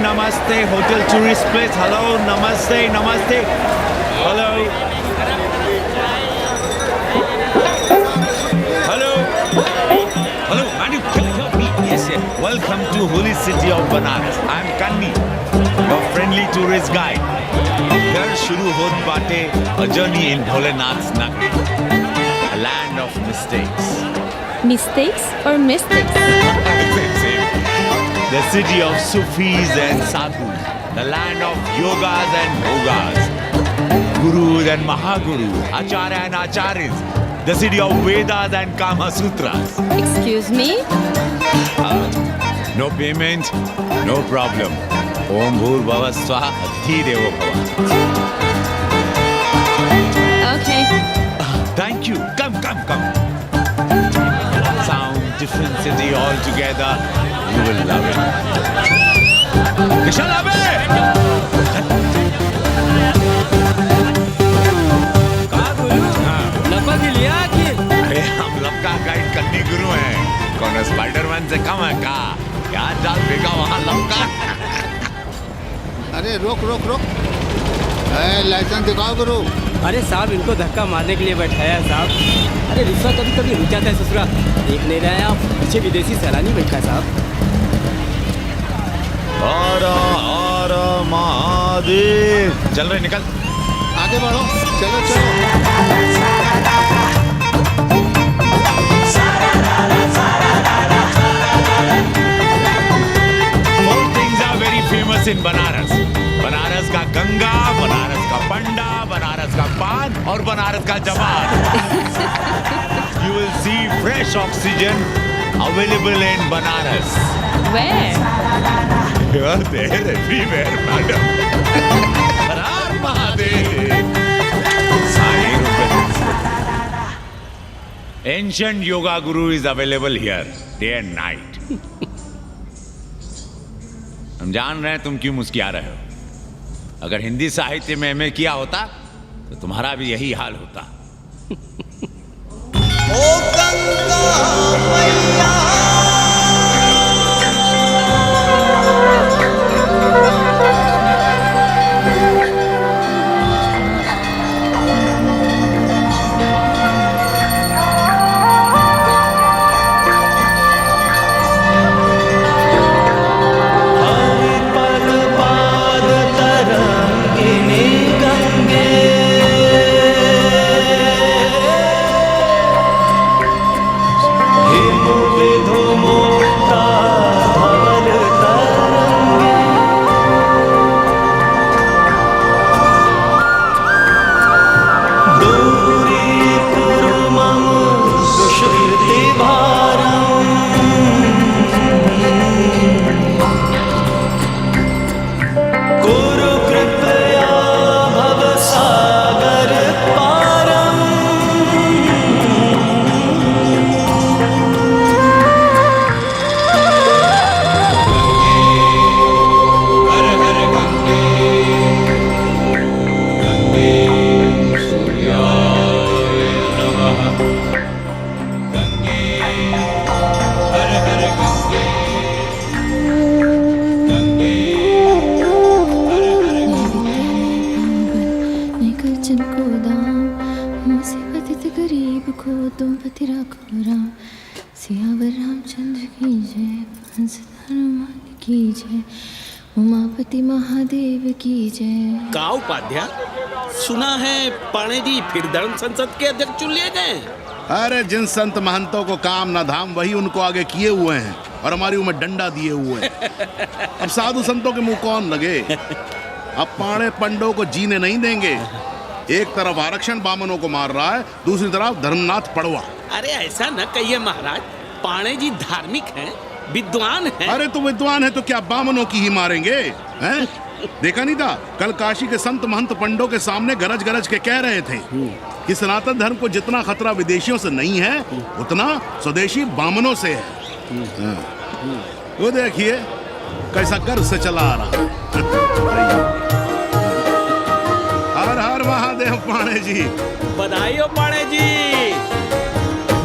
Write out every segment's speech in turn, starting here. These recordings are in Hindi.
namaste, hotel tourist place. Hello, namaste, namaste. Hello. Hello. Hello, man, you can hear me? Yes, yes. Welcome to holy city of Banaras. I am Kanni, your friendly tourist guide. Here shuru hot baate a journey in Bholenath's Nagari, a land of mistakes. Mistakes or mystics? Same. The city of Sufis and Sadhus, the land of yogas and yogas, gurus and mahagurus, acharya and acharyas, the city of Vedas and Kama Sutras. Excuse me? No payment, no problem. Om Bhur Bhava Swaha Adhi Devo Bhava. Okay. Thank you. Come. Sound, different city altogether. You will love it. Kishan Abe! अरे हम लपका गाइड कन्नी गुरु हैं। कौन स्पाइडरमैन से कम है का? यार जाल फेंका वहाँ लपका। अरे रोक लाइसेंस दिखाओ गुरु। अरे साहब इनको धक्का मारने के लिए बैठाया है साहब। अरे रिश्वत कभी कभी रुक जाता है ससुरा। देख नहीं रहे हैं आप, पीछे विदेशी सैलानी बैठा है साहब। हर हर महादेव। चल रहे निकल। आगे बढ़ो, चलो। Four things are very famous in Banaras. Banaras का गंगा, बनारस का पंडा, बनारस का पान और बनारस का जवान. You will see fresh oxygen available in Banaras. Where? You are there everywhere, madam. Har Har Mahadev. Ancient yoga guru is available here, day and night. हम जान रहे हैं तुम क्यों मुस्कुरा रहे हो. अगर हिंदी साहित्य में एमए किया होता तो तुम्हारा भी यही हाल होता. ओ गंगा मैया उमापति महादेव की जय. का उपाध्याय, सुना है पाणे जी फिर धर्म संसद के अध्यक्ष चुन लिए गए. अरे जिन संत महंतों को काम न धाम वही उनको आगे किए हुए हैं और हमारी उम्र डंडा दिए हुए हैं. अब साधु संतों के मुंह कौन लगे. अब पाणे पंडों को जीने नहीं देंगे. एक तरफ आरक्षण बामनों को मार रहा है, दूसरी तरफ धर्मनाथ पड़वा. अरे ऐसा न कहिए महाराज, पाणे जी धार्मिक हैं, विद्वान हैं. अरे तो विद्वान है तो क्या बामनों की ही मारेंगे हैं? देखा नहीं था कल काशी के संत महंत पंडों के सामने गरज गरज के कह रहे थे कि सनातन धर्म को जितना खतरा विदेशियों से नहीं है उतना स्वदेशी बामनों से है. वो देखिए कैसा गर्व से चला आ रहा. हर हर महादेव पाणे जी. बधाई हो पाणे जी.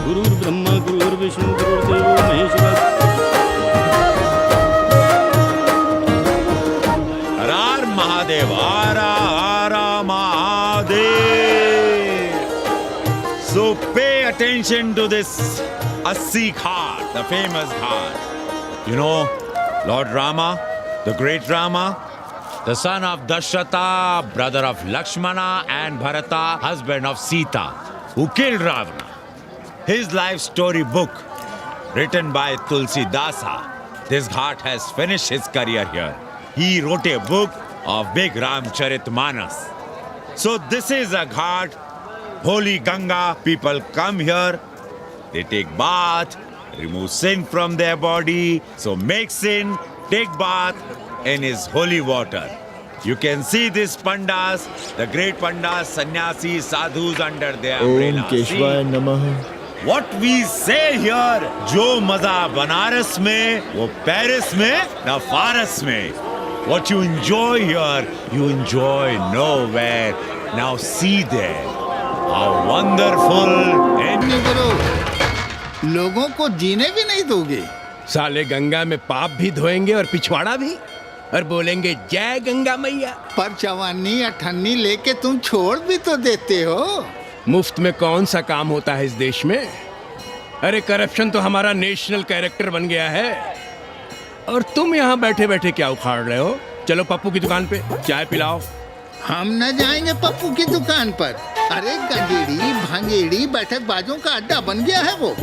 गुरुर् ब्रह्मा गुरुर्विष्णु गुरुर्देवो Maheshwar. attention to this Assi Ghat, the famous Ghat. You know, Lord Rama, the great Rama, the son of Dashrata, brother of Lakshmana, and Bharata, husband of Sita, who killed Ravana. His life story book, written by Tulsi Dasa. This Ghat has finished his career here. He wrote a book of big Ramcharitmanas. So this is a Ghat, holy Ganga. People come here, they take bath, remove sin from their body. So make sin, take bath in his holy water. You can see these pandas, the great pandas, sannyasis, sadhus under their umbrella. ओम केशवाय नमः। What we say here, जो मजा बनारस में, वो पेरिस में, न फारस में. What you enjoy here, you enjoy nowhere. Now see there, how wonderful and लोगों को जीने भी नहीं दोगे। साले गंगा में पाप भी धोएंगे और पिछवाड़ा भी, और बोलेंगे जय गंगा मैया। पर चवानी अठन्नी लेके तुम छोड़ भी तो देते हो। मुफ्त में कौन सा काम होता है इस देश में? अरे करप्शन तो हमारा नेशनल कैरेक्टर बन गया है, और तुम यहाँ बैठे बैठे क्या उखाड़ रहे हो? चलो पप्पू की दुकान पे चाय पिलाओ। हम न जाएंगे पप्पू की दुकान पर। अरे गंजेड़ी भांगेड़ी बैठक बाजों का अड्डा बन गया है वो।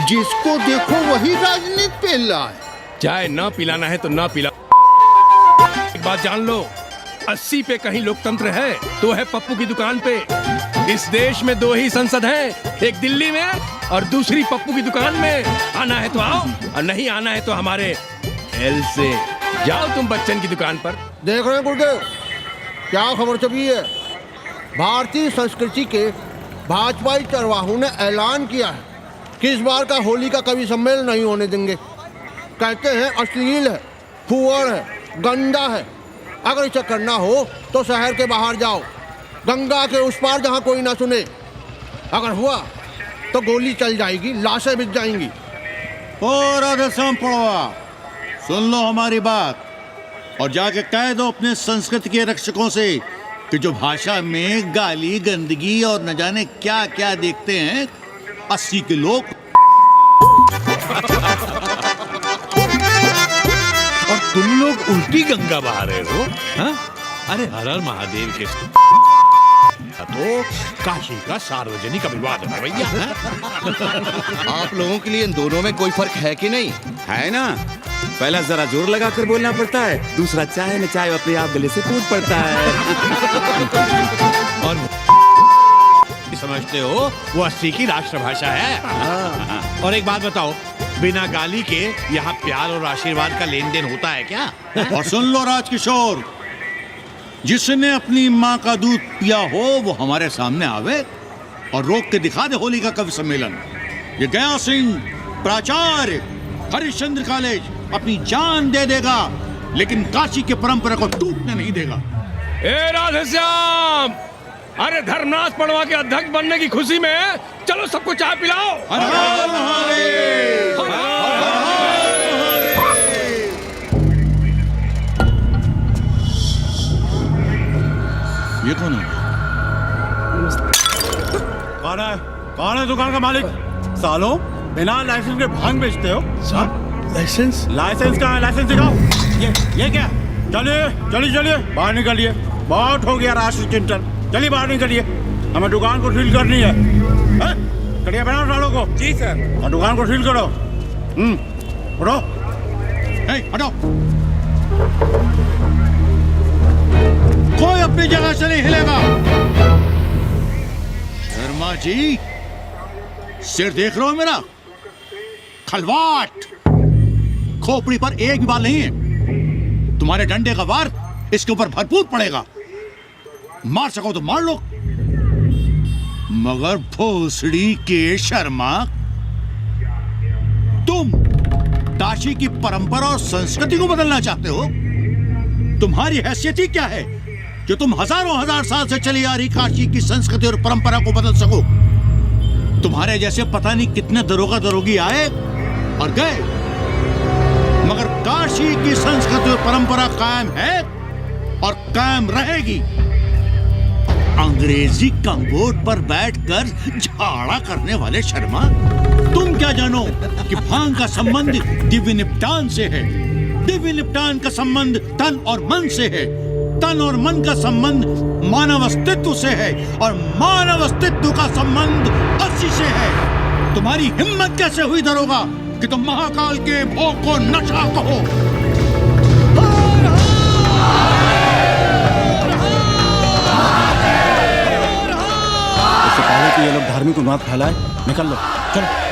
जिसको देखो वही राजनीति पेल रहा है। चाय न पिलाना है तो न पिलाओ। एक बात जान लो, 80 पे कहीं लोकतंत्र है तो है पप्पू की दुकान पे। इस देश में 2 ही संसद हैं, एक दिल्ली में और दूसरी पप्पू की दुकान में। आना है तो आओ, और नहीं आना है तो हमारे एल से जाओ तुम बच्चन की दुकान पर। देख रहे हैं गुरुदेव, क्या खबर छपी है? भारतीय संस्कृति के भाजपाई चरवाहों ने ऐलान किया है कि इस बार का होली का कवि सम्मेलन नहीं होने देंगे। कहते हैं अश्लील है, फुअर है, गंदा है। अगर इसे करना हो तो शहर के बाहर जाओ, गंगा के उस पार जहाँ कोई ना सुने। अगर हुआ तो गोली चल जाएगी, लाशें बिक जाएंगी। और राधेश्याम पड़वा, सुन लो हमारी बात और जाके कह दो अपने संस्कृति के रक्षकों से कि जो भाषा में गाली गंदगी और न जाने क्या क्या देखते हैं 80 के लोग। और तुम लोग उल्टी गंगा बहा रहे हो, हाँ? अरे हर हर महादेव के तो काशी का सार्वजनिक अभिवादन है भैया। आप लोगों के लिए इन दोनों में कोई फर्क है कि नहीं? है ना, पहला जरा जोर लगा कर बोलना पड़ता है, दूसरा चाहे न चाहे अपने आप गले से टूट पड़ता है। और समझते हो वो 80 की राष्ट्रभाषा है। और एक बात बताओ, बिना गाली के यहाँ प्यार और आशीर्वाद का लेन देन होता है क्या? और सुन लो राजकिशोर, जिसने अपनी माँ का दूध पिया हो वो हमारे सामने आवे और रोक के दिखा दे होली का कवि सम्मेलन। ये गया सिंह प्राचार्य हरिश्चंद्र कॉलेज अपनी जान दे देगा, लेकिन काशी के परंपरा को टूटने नहीं देगा। ए राधेश्याम, अरे धर्मनाथ पड़वा के अध्यक्ष बनने की खुशी में चलो सबको चाय पिलाओ। हर हर महादेव, हर हर ये कौन है? कौन है दुकान का मालिक? सालों बिना लाइसेंस के भांग बेचते हो। लाइसेंस कहाँ है? लाइसेंस दिखाओ। ये क्या? चलिए बाहर निकलिए। बहुत हो गया राष्ट्र चिंतन। चलिए बाहर निकलिए, हमें दुकान को सील करनी है। कड़िया बनाओ सालों को। जी सर। और दुकान को सील करो। उठो, हटो। कोई अपनी जगह से नहीं हिलेगा। शर्मा जी, सिर देख रहे हो मेरा? खलवाट, खोपड़ी पर एक भी बाल नहीं है। तुम्हारे डंडे का वार इसके ऊपर भरपूर पड़ेगा। मार सको तो मार लो, मगर भोसड़ी के शर्मा, तुम काशी की परंपरा और संस्कृति को बदलना चाहते हो? तुम्हारी हैसियत ही क्या है जो तुम हजारों हजार साल से चली आ रही काशी की संस्कृति और परंपरा को बदल सको? तुम्हारे जैसे पता नहीं कितने दरोगा दरोगी आए और गए, मगर काशी की संस्कृति और परंपरा कायम है और कायम रहेगी। अंग्रेजी कम्बोर्ड पर बैठकर झाड़ा करने वाले शर्मा, तुम क्या जानो कि भांग का संबंध दिव्य निपटान से है। दिव्य निपटान का संबंध तन और मन से है। तन और मन का संबंध मानव अस्तित्व से है और मानव अस्तित्व का संबंध अस्सी से है। तुम्हारी हिम्मत कैसे हुई दरोगा कि तुम महाकाल के भोग को नशा कहो? इससे पहले कि ये लोग धार्मिक उन्माद फैलाए, निकल लो, चलो।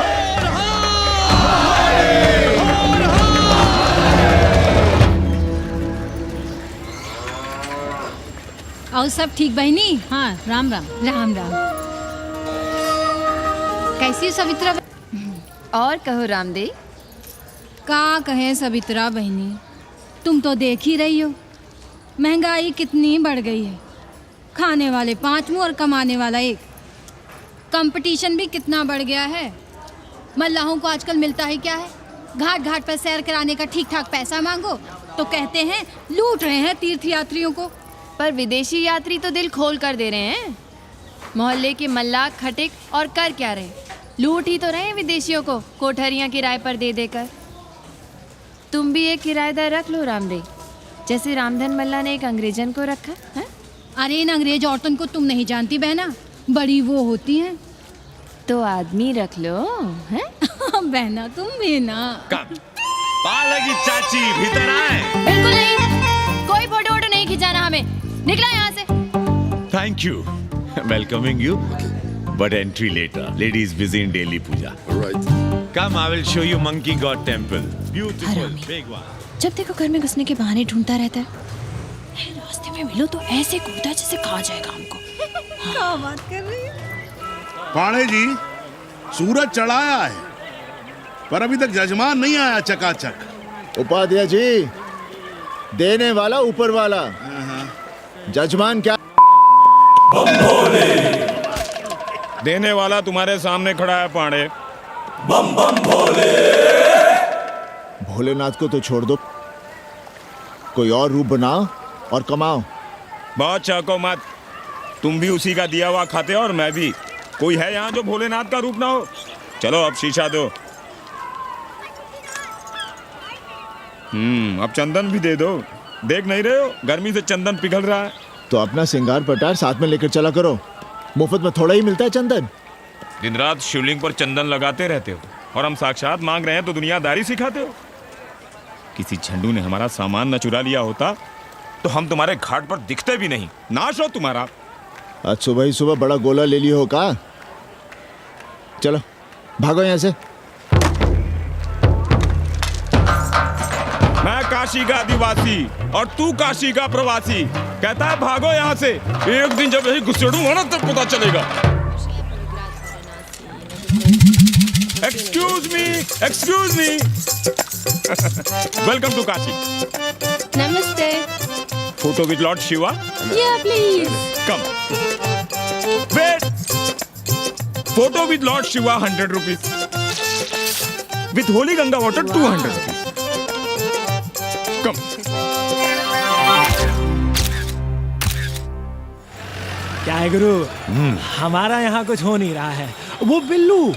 और सब ठीक बहनी? हाँ, राम राम। राम राम। कैसी सवित्रा? और कहो रामदेव। का कहे सवित्रा बहनी, तुम तो देख ही रही हो महंगाई कितनी बढ़ गई है। खाने वाले 5 मुंह और कमाने वाला 1। कंपटीशन भी कितना बढ़ गया है। मल्लाहों को आजकल मिलता ही क्या है? घाट घाट पर सैर कराने का ठीक ठाक पैसा मांगो तो कहते हैं लूट रहे हैं तीर्थ यात्रियों को। पर विदेशी यात्री तो दिल खोल कर दे रहे हैं। मोहल्ले के मल्लाह खटिक और कर क्या रहे, लूट ही तो रहे हैं विदेशियों को कोठरियां किराए पर दे देकर। तुम भी एक किराएदार रख लो रामदेव, जैसे रामधन मल्ला ने एक अंग्रेजन को रखा है। अरे इन अंग्रेज औरतों को तुम नहीं जानती बहना, बड़ी वो होती हैं। तो आदमी रख लो हैं? बहना तुम भी ना। पालगी चाची भीतर आए। बिल्कुल नहीं, कोई फोटो वोटो नहीं खिंचाना हमें, निकला यहाँ से। Thank you. Welcoming you, but entry later. Ladies busy in daily puja. Right. Come, I will show you Monkey God Temple. Beautiful, big one. जब देखो घर में घुसने के बहाने ढूंढता रहता है। रास्ते में मिलो तो ऐसे कूदा जैसे खा जाएगा हमको। क्या बात कर रही है? पाणे जी, सूरज चढ़ाया है पर अभी तक जजमान नहीं आया चकाचक। उपाध्याय जी, देने वाला ऊपर वाला, जजमान क्या? देने वाला तुम्हारे सामने खड़ा है पांडे। बम बम भोले। भोलेनाथ को तो छोड़ दो, कोई और रूप बनाओ और कमाओ। बहुत चाको मत, तुम भी उसी का दिया हुआ खाते हो और मैं भी। कोई है यहाँ जो भोलेनाथ का रूप ना हो? चलो अब शीशा दो। अब चंदन भी दे दो। देख नहीं रहे हो गर्मी से चंदन पिघल रहा है। तो अपना सिंगार पटार साथ में लेकर चला करो, मुफ्त में थोड़ा ही मिलता है चंदन। दिन रात शिवलिंग पर चंदन लगाते रहते हो और हम साक्षात मांग रहे हैं तो दुनियादारी सिखाते हो। किसी झंडू ने हमारा सामान न चुरा लिया होता तो हम तुम्हारे घाट पर दिखते भी नहीं। नाश हो तुम्हारा। आज सुबह ही सुबह बड़ा गोला ले लियो हो का? चलो भागो यहाँ से। मैं काशी का आदिवासी और तू काशी का प्रवासी। कहता है भागो यहाँ से। एक दिन जब यही घुसेड़ूंगा ना तब पता चलेगा। Excuse me welcome to Kashi. नमस्ते। Photo with lord Shiva? Yeah, please. Come wait. Photo with lord Shiva 100 rupees, with holy Ganga water 200 rupees. Come. क्या है गुरु, हमारा यहाँ कुछ हो नहीं रहा है। वो बिल्लू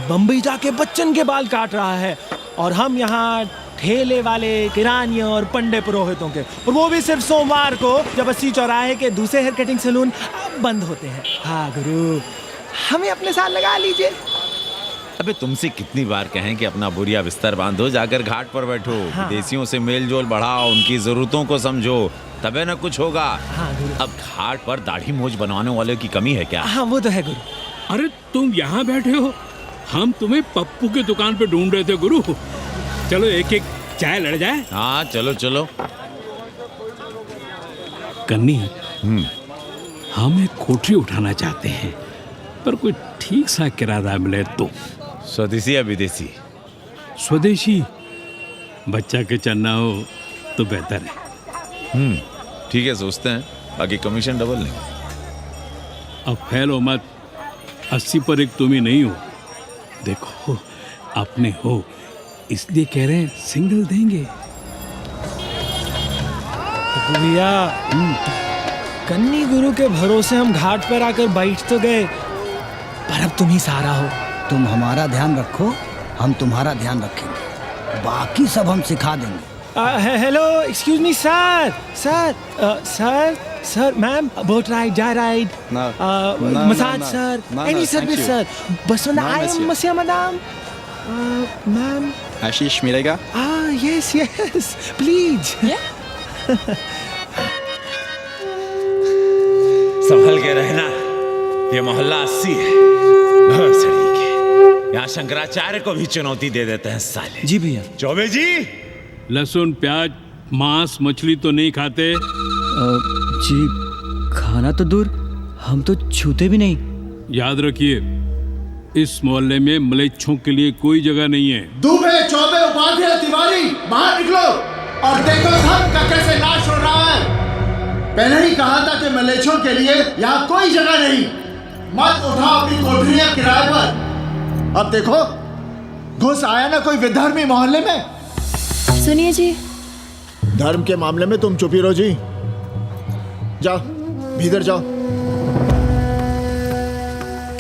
बम्बई जाके बच्चन के बाल काट रहा है और हम यहाँ ठेले वाले किरानियों और पंडे पुरोहितों के, और वो भी सिर्फ सोमवार को जब 80 चौराहे के दूसरे हेयर कटिंग सैलून बंद होते हैं। हाँ गुरु, हमें अपने साथ लगा लीजिए। अबे तुमसे कितनी बार कहें कि अपना बोरिया बिस्तर बांधो, जाकर घाट पर बैठो। हाँ। विदेशियों से मेल जोल बढ़ाओ, उनकी जरूरतों को समझो, तबे न कुछ होगा। हाँ गुरु। अब घाट पर दाढ़ी मूंछ बनवाने वाले की कमी है क्या? हाँ वो तो है गुरु। अरे तुम यहाँ बैठे हो, हम तुम्हें पप्पू की दुकान पे ढूंढ रहे थे गुरु। चलो एक एक चाय लड़ जाए। हाँ चलो चलो। कन्नी, हम एक कोठरी उठाना चाहते हैं पर कोई ठीक सा किराया मिले तो। स्वदेशी या विदेशी? स्वदेशी, बच्चा के चन्ना हो तो बेहतर है। ठीक है, सोचते हैं, बाकी कमीशन डबल नहीं। अब फैलो मत, 80 पर एक तुम ही नहीं हो। देखो अपने हो इसलिए कह रहे हैं, सिंगल देंगे। भैया कन्नी गुरु के भरोसे हम घाट पर आकर बैठ तो गए, पर अब तुम ही सहारा हो। तुम हमारा ध्यान रखो, हम तुम्हारा ध्यान रखेंगे, बाकी सब हम सिखा देंगे। Hello, excuse me sir, sir, ma'am, boat ride, जा ride, massage sir, any service sir, बस आई एम मसिया मैडम, मैम। आशीष मिलेगा? Yes, please. संभल के रहना, ये मोहल्ला 80 है, बहुत सड़ी के। यहाँ शंकराचार्य को भी चुनौती दे देते हैं साले। जी भैया। चौबे जी, लहसुन, प्याज, मांस, मछली तो नहीं खाते? जी खाना तो दूर, हम तो छूते भी नहीं। याद रखिए, इस मोहल्ले में मलेच्छों के लिए कोई जगह नहीं है। दुबे, चौबे, उपाध्याय, तिवारी, बाहर निकलो और देखो धर्म का कैसे नाश हो रहा है। पहले ही कहा था कि मलेच्छों के लिए यहाँ कोई जगह नहीं। मत उठाओ अपनी कोठरियां किराए पर। अब देखो, घुस आया ना कोई विधर्मी मोहल्ले में। सुनिए जी, धर्म के मामले में तुम चुप ही रहो जी। जाओ, भीतर जाओ।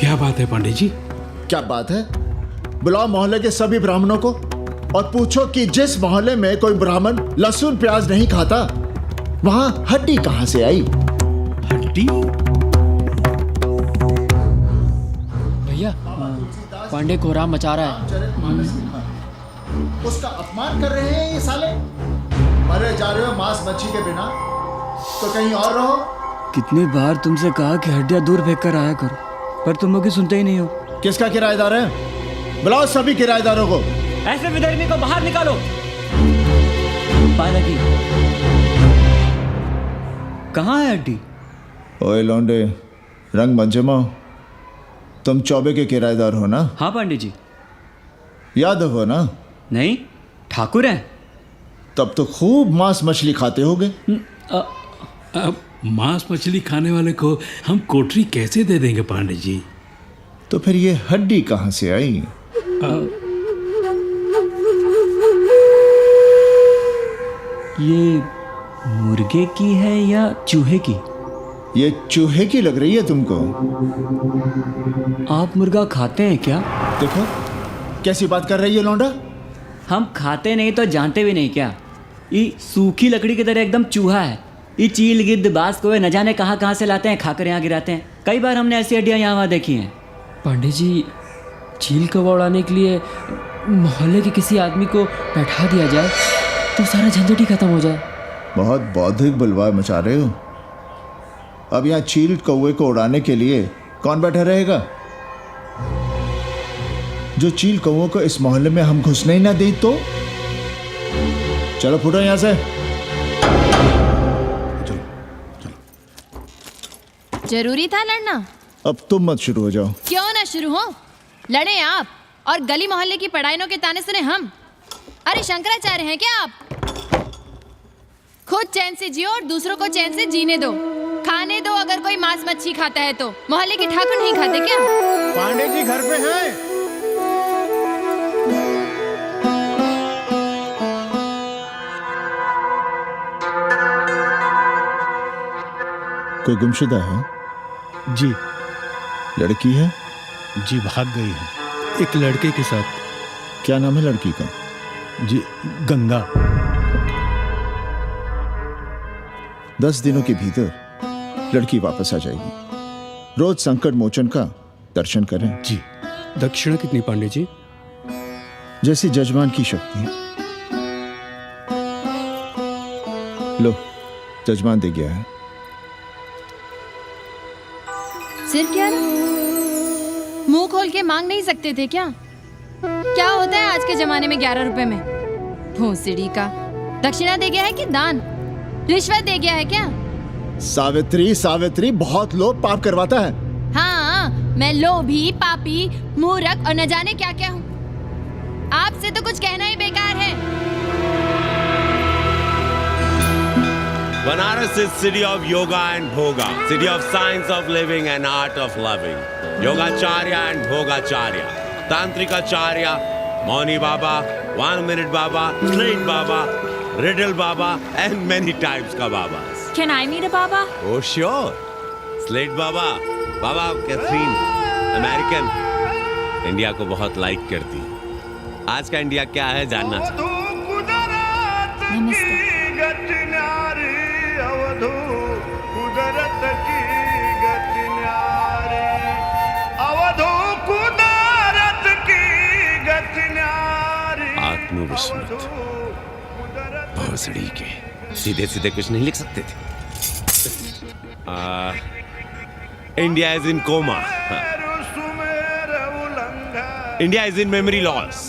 क्या बात है पंडित जी? क्या बात है? बुलाओ मोहल्ले के सभी ब्राह्मणों को और पूछो कि जिस मोहल्ले में कोई ब्राह्मण लहसुन प्याज नहीं खाता, वहां हड्डी कहां से आई? हड्डी? भैया, पांडे कोहराम मचा रहा है। उसका अपमान कर रहे हैं ये साले। मरे जा रहे हो मांस मच्छी के बिना, तो कहीं और रहो। कितनी बार तुमसे कहा कि हड्डियां दूर फेंक कर आया करो, पर तुम लोग सुनते ही नहीं हो। किसका किराएदार है? बुलाओ सभी किराएदारों को। ऐसे विधर्मी को बाहर निकालो। पालकी, कहाँ है हड्डी? ओए लौंडे, रंग मत जमाओ। तुम चौबे के किराएदार हो ना? हाँ पंडित जी। यादव हो ना? नहीं, ठाकुर हैं। तब तो खूब मांस मछली खाते होगे। अब मांस मछली खाने वाले को हम कोठरी कैसे दे देंगे पांडे जी? तो फिर ये हड्डी कहाँ से आई? ये मुर्गे की है या चूहे की? ये चूहे की लग रही है तुमको। आप मुर्गा खाते हैं क्या? देखो कैसी बात कर रही है लौंडा। हम खाते नहीं तो जानते भी नहीं क्या? ये सूखी लकड़ी की तरह एकदम चूहा है। ये चील, गिद्ध, बाज, कोए न जाने कहाँ से लाते हैं, खाकर यहाँ गिराते हैं। कई बार हमने ऐसी हड्डियाँ यहाँ वहाँ देखी हैं। पांडे जी, चील कौवा उड़ाने के लिए मोहल्ले के किसी आदमी को बैठा दिया जाए तो सारा झंझट ही खत्म हो जाए। बहुत बौद्धिक बुलवा मचा रहे हो। अब यहाँ चील कौवे को उड़ाने के लिए कौन बैठा रहेगा? जो चील कौवों को इस मोहल्ले में हम घुसने ही ना दें तो? चलो फुटो यहाँ से। जरूरी था लड़ना? अब तुम मत शुरू हो जाओ। क्यों ना शुरू हो? लड़े आप और गली मोहल्ले की पढ़ाइयों के ताने सुने हम। अरे शंकराचार्य हैं क्या आप? खुद चैन से जियो और दूसरों को चैन से जीने दो। खाने दो अगर कोई मांस मच्छी खाता है तो। मोहल्ले के ठाकुर नहीं खाते क्या? पांडे जी घर पे हैं? कोई गुमशुदा है? जी। लड़की है? जी भाग गई है एक लड़के के साथ। क्या नाम है लड़की का? जी गंगा। 10 दिनों के भीतर लड़की वापस आ जाएगी। रोज संकट मोचन का दर्शन करें। जी। दक्षिणा कितनी पांडे जी? जैसी जजमान की शक्ति। लो, जजमान दे गया है। सिर क्या रहा? मुंह खोल के मांग नहीं सकते थे क्या? क्या होता है आज के जमाने में 11 रुपए में? भोंसड़ी का। दक्षिणा दे गया है कि दान? रिश्वत दे गया है क्या? सावित्री, सावित्री बहुत लोग पाप करवाता है। हाँ, मैं लोभी, पापी, मूर्ख और न जाने क्या क्या हूँ। आपसे तो कुछ कहना ही बेकार है। Banaras is city of yoga and bhoga, city of science of living and art of loving. Yogacharya and Bhogacharya, Tantrikacharya, Mauni Baba, 1 minute Baba, Straight Baba, Riddle Baba and many types ka Babas. Can I meet a Baba? Oh sure. Slate बाबा, बाबा कैथरीन, अमेरिकन, इंडिया को बहुत लाइक करती। आज का इंडिया क्या है जानना चाहती। आत्मविस्मृत भोसड़ी के सीधे सीधे कुछ नहीं लिख सकते थे। India is in coma. India is in memory loss.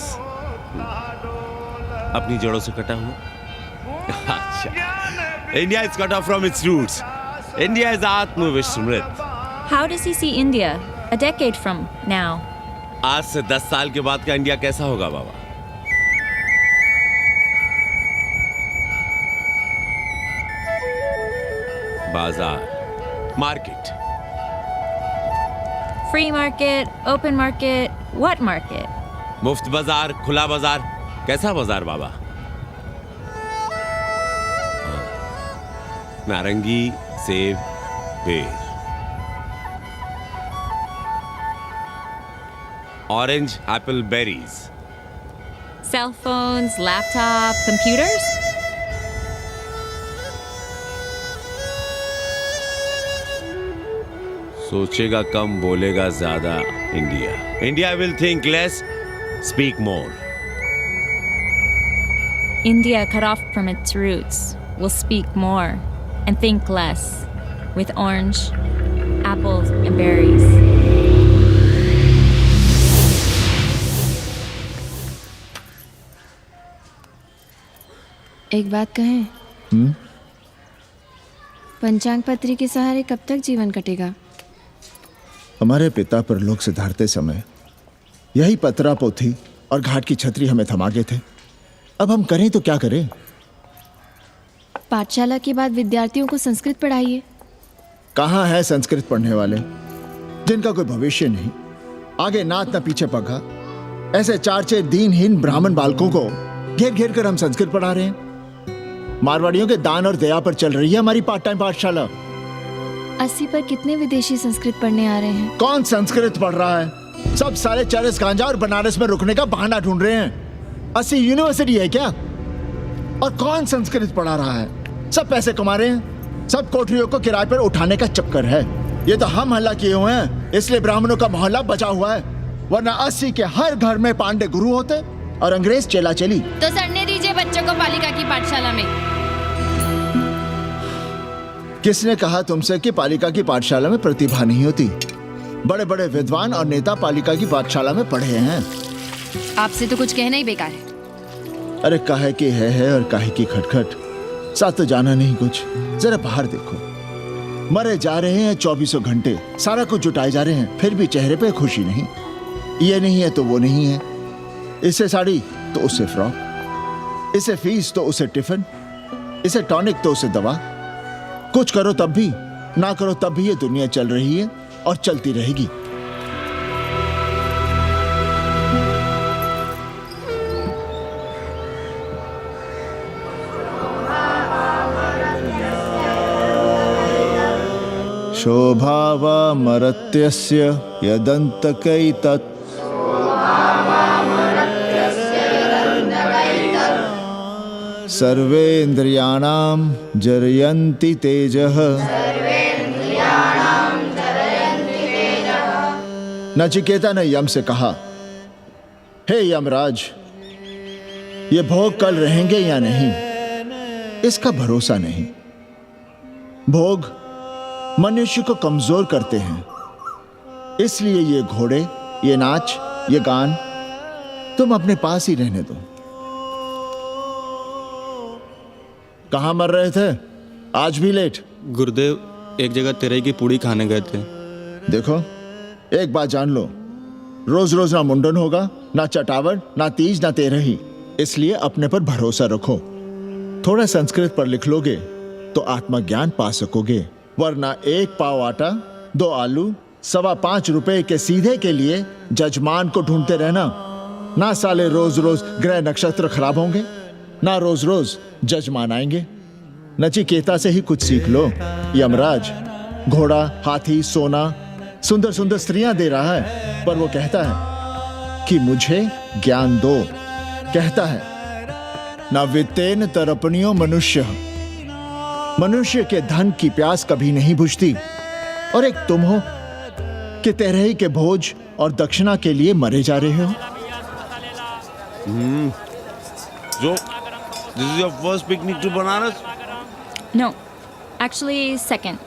अपनी जड़ों से कटा हुआ। अच्छा, India is cut off from its roots. India is आत्मविस्मृत। How does he see India a decade from now? आज से 10 साल के बाद का इंडिया कैसा होगा बाबा? बाजार, market, Free market, open market, what market? मुफ्त बाजार, खुला बाजार, कैसा बाजार बाबा? नारंगी, सेब, बेर, orange, Apple, berries, Cell phones, laptop, computers? सोचेगा कम बोलेगा ज्यादा India. India will think less, speak more. India, cut off from its roots, will speak more and think less, with orange, apples, and berries. एक बात कहें? पंचांग पत्री के सहारे कब तक जीवन कटेगा? हमारे पिता परलोक से धारते समय यही पतरा पोथी और घाट की छतरी हमें थमा गए थे। अब हम करें तो क्या करें? पाठशाला के बाद विद्यार्थियों को संस्कृत पढ़ाइए। कहाँ है संस्कृत पढ़ने वाले जिनका कोई भविष्य नहीं, आगे नात न पीछे पगा। ऐसे 4 दीनहीन ब्राह्मण बालकों को घेर घेर कर हम संस्कृत पढ़ा रहे हैं। मारवाड़ियों के दान और दया पर चल रही है हमारी पार्ट टाइम पाठशाला। 80 पर कितने विदेशी संस्कृत पढ़ने आ रहे हैं? कौन संस्कृत पढ़ रहा है? सब सारे चरस गांजा और बनारस में रुकने का बहाना ढूंढ रहे हैं। 80 यूनिवर्सिटी है क्या? और कौन संस्कृत पढ़ा रहा है? सब पैसे कमा रहे हैं। सब कोठरियों को किराए पर उठाने का चक्कर है। ये तो हम हल्ला किए हुए हैं, इसलिए ब्राह्मणों का मोहल्ला बचा हुआ है। वरना 80 के हर घर में पांडे गुरु होते और अंग्रेज चेला चली। तो सड़ने दीजिए बच्चों को पालिका की पाठशाला में। किसने कहा तुमसे कि पालिका की पाठशाला में प्रतिभा नहीं होती? बड़े बड़े विद्वान और नेता पालिका की पाठशाला में पढ़े हैं। आपसे तो कुछ कहना ही बेकार है। अरे काहे की है और काहे की खटखट, साथ तो जाना नहीं कुछ। जरा बाहर देखो, मरे जा रहे हैं 24 घंटे, सारा कुछ जुटाए जा रहे हैं, फिर भी चेहरे पे खुशी नहीं। ये नहीं है तो वो नहीं है, इसे साड़ी तो उससे फ्रॉक, इसे फीस तो उसे टिफिन, इसे टॉनिक तो उसे दवा। कुछ करो तब भी, ना करो तब भी ये दुनिया चल रही है और चलती रहेगी। शोभावा मरत्यस्य यदन्तकैतत् सर्वेन्द्रियाणां जरयन्ति तेजः। नचिकेता ने यम से कहा, हे यमराज, ये भोग कल रहेंगे या नहीं, इसका भरोसा नहीं। भोग मनुष्य को कमजोर करते हैं, इसलिए ये घोड़े, ये नाच, ये गान तुम अपने पास ही रहने दो। कहाँ मर रहे थे? आज भी लेट? गुरुदेव, एक जगह तेरई की पूड़ी खाने गए थे। देखो, एक बात जान लो, रोज रोज ना मुंडन होगा, ना चटावट, ना तीज, ना तेरही। इसलिए अपने पर भरोसा रखो। थोड़ा संस्कृत पर लिख लोगे तो आत्मज्ञान पा सकोगे, वरना 1 पाव आटा, 2 आलू, 5.25 रुपए के सीधे के लिए जजमान को ढूंढते रहना। ना साले रोज रोज ग्रह नक्षत्र खराब होंगे, ना रोज रोज जजमान आएंगे। नचिकेता से ही कुछ सीख लो। यमराज घोड़ा, हाथी, सोना, सुंदर सुंदर स्त्रियां दे रहा है, पर वो कहता है कि मुझे ज्ञान दो। कहता है ना वित्तेन तरपणियो मनुष्य, मनुष्य के धन की प्यास कभी नहीं बुझती। और एक तुम हो कि तेरही के भोज और दक्षिणा के लिए मरे जा रहे हो। So, this is your first picnic to Banaras? No, actually, second.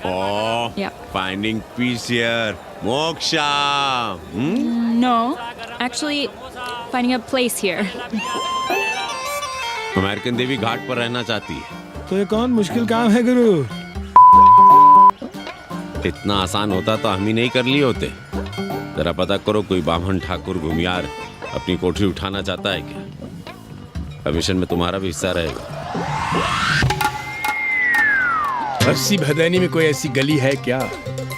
Oh, Yeah. finding peace here. Moksha. No, actually, finding a place here. American देवी घाट पर रहना चाहती है। तो ये कौन मुश्किल काम है गुरु? इतना आसान होता तो हम ही नहीं कर लिए होते। जरा पता करो कोई बामन ठाकुर घुमियार अपनी कोठरी उठाना चाहता है क्या? कमीशन में तुम्हारा भी हिस्सा रहेगा। 80 भदैनी में कोई ऐसी गली है क्या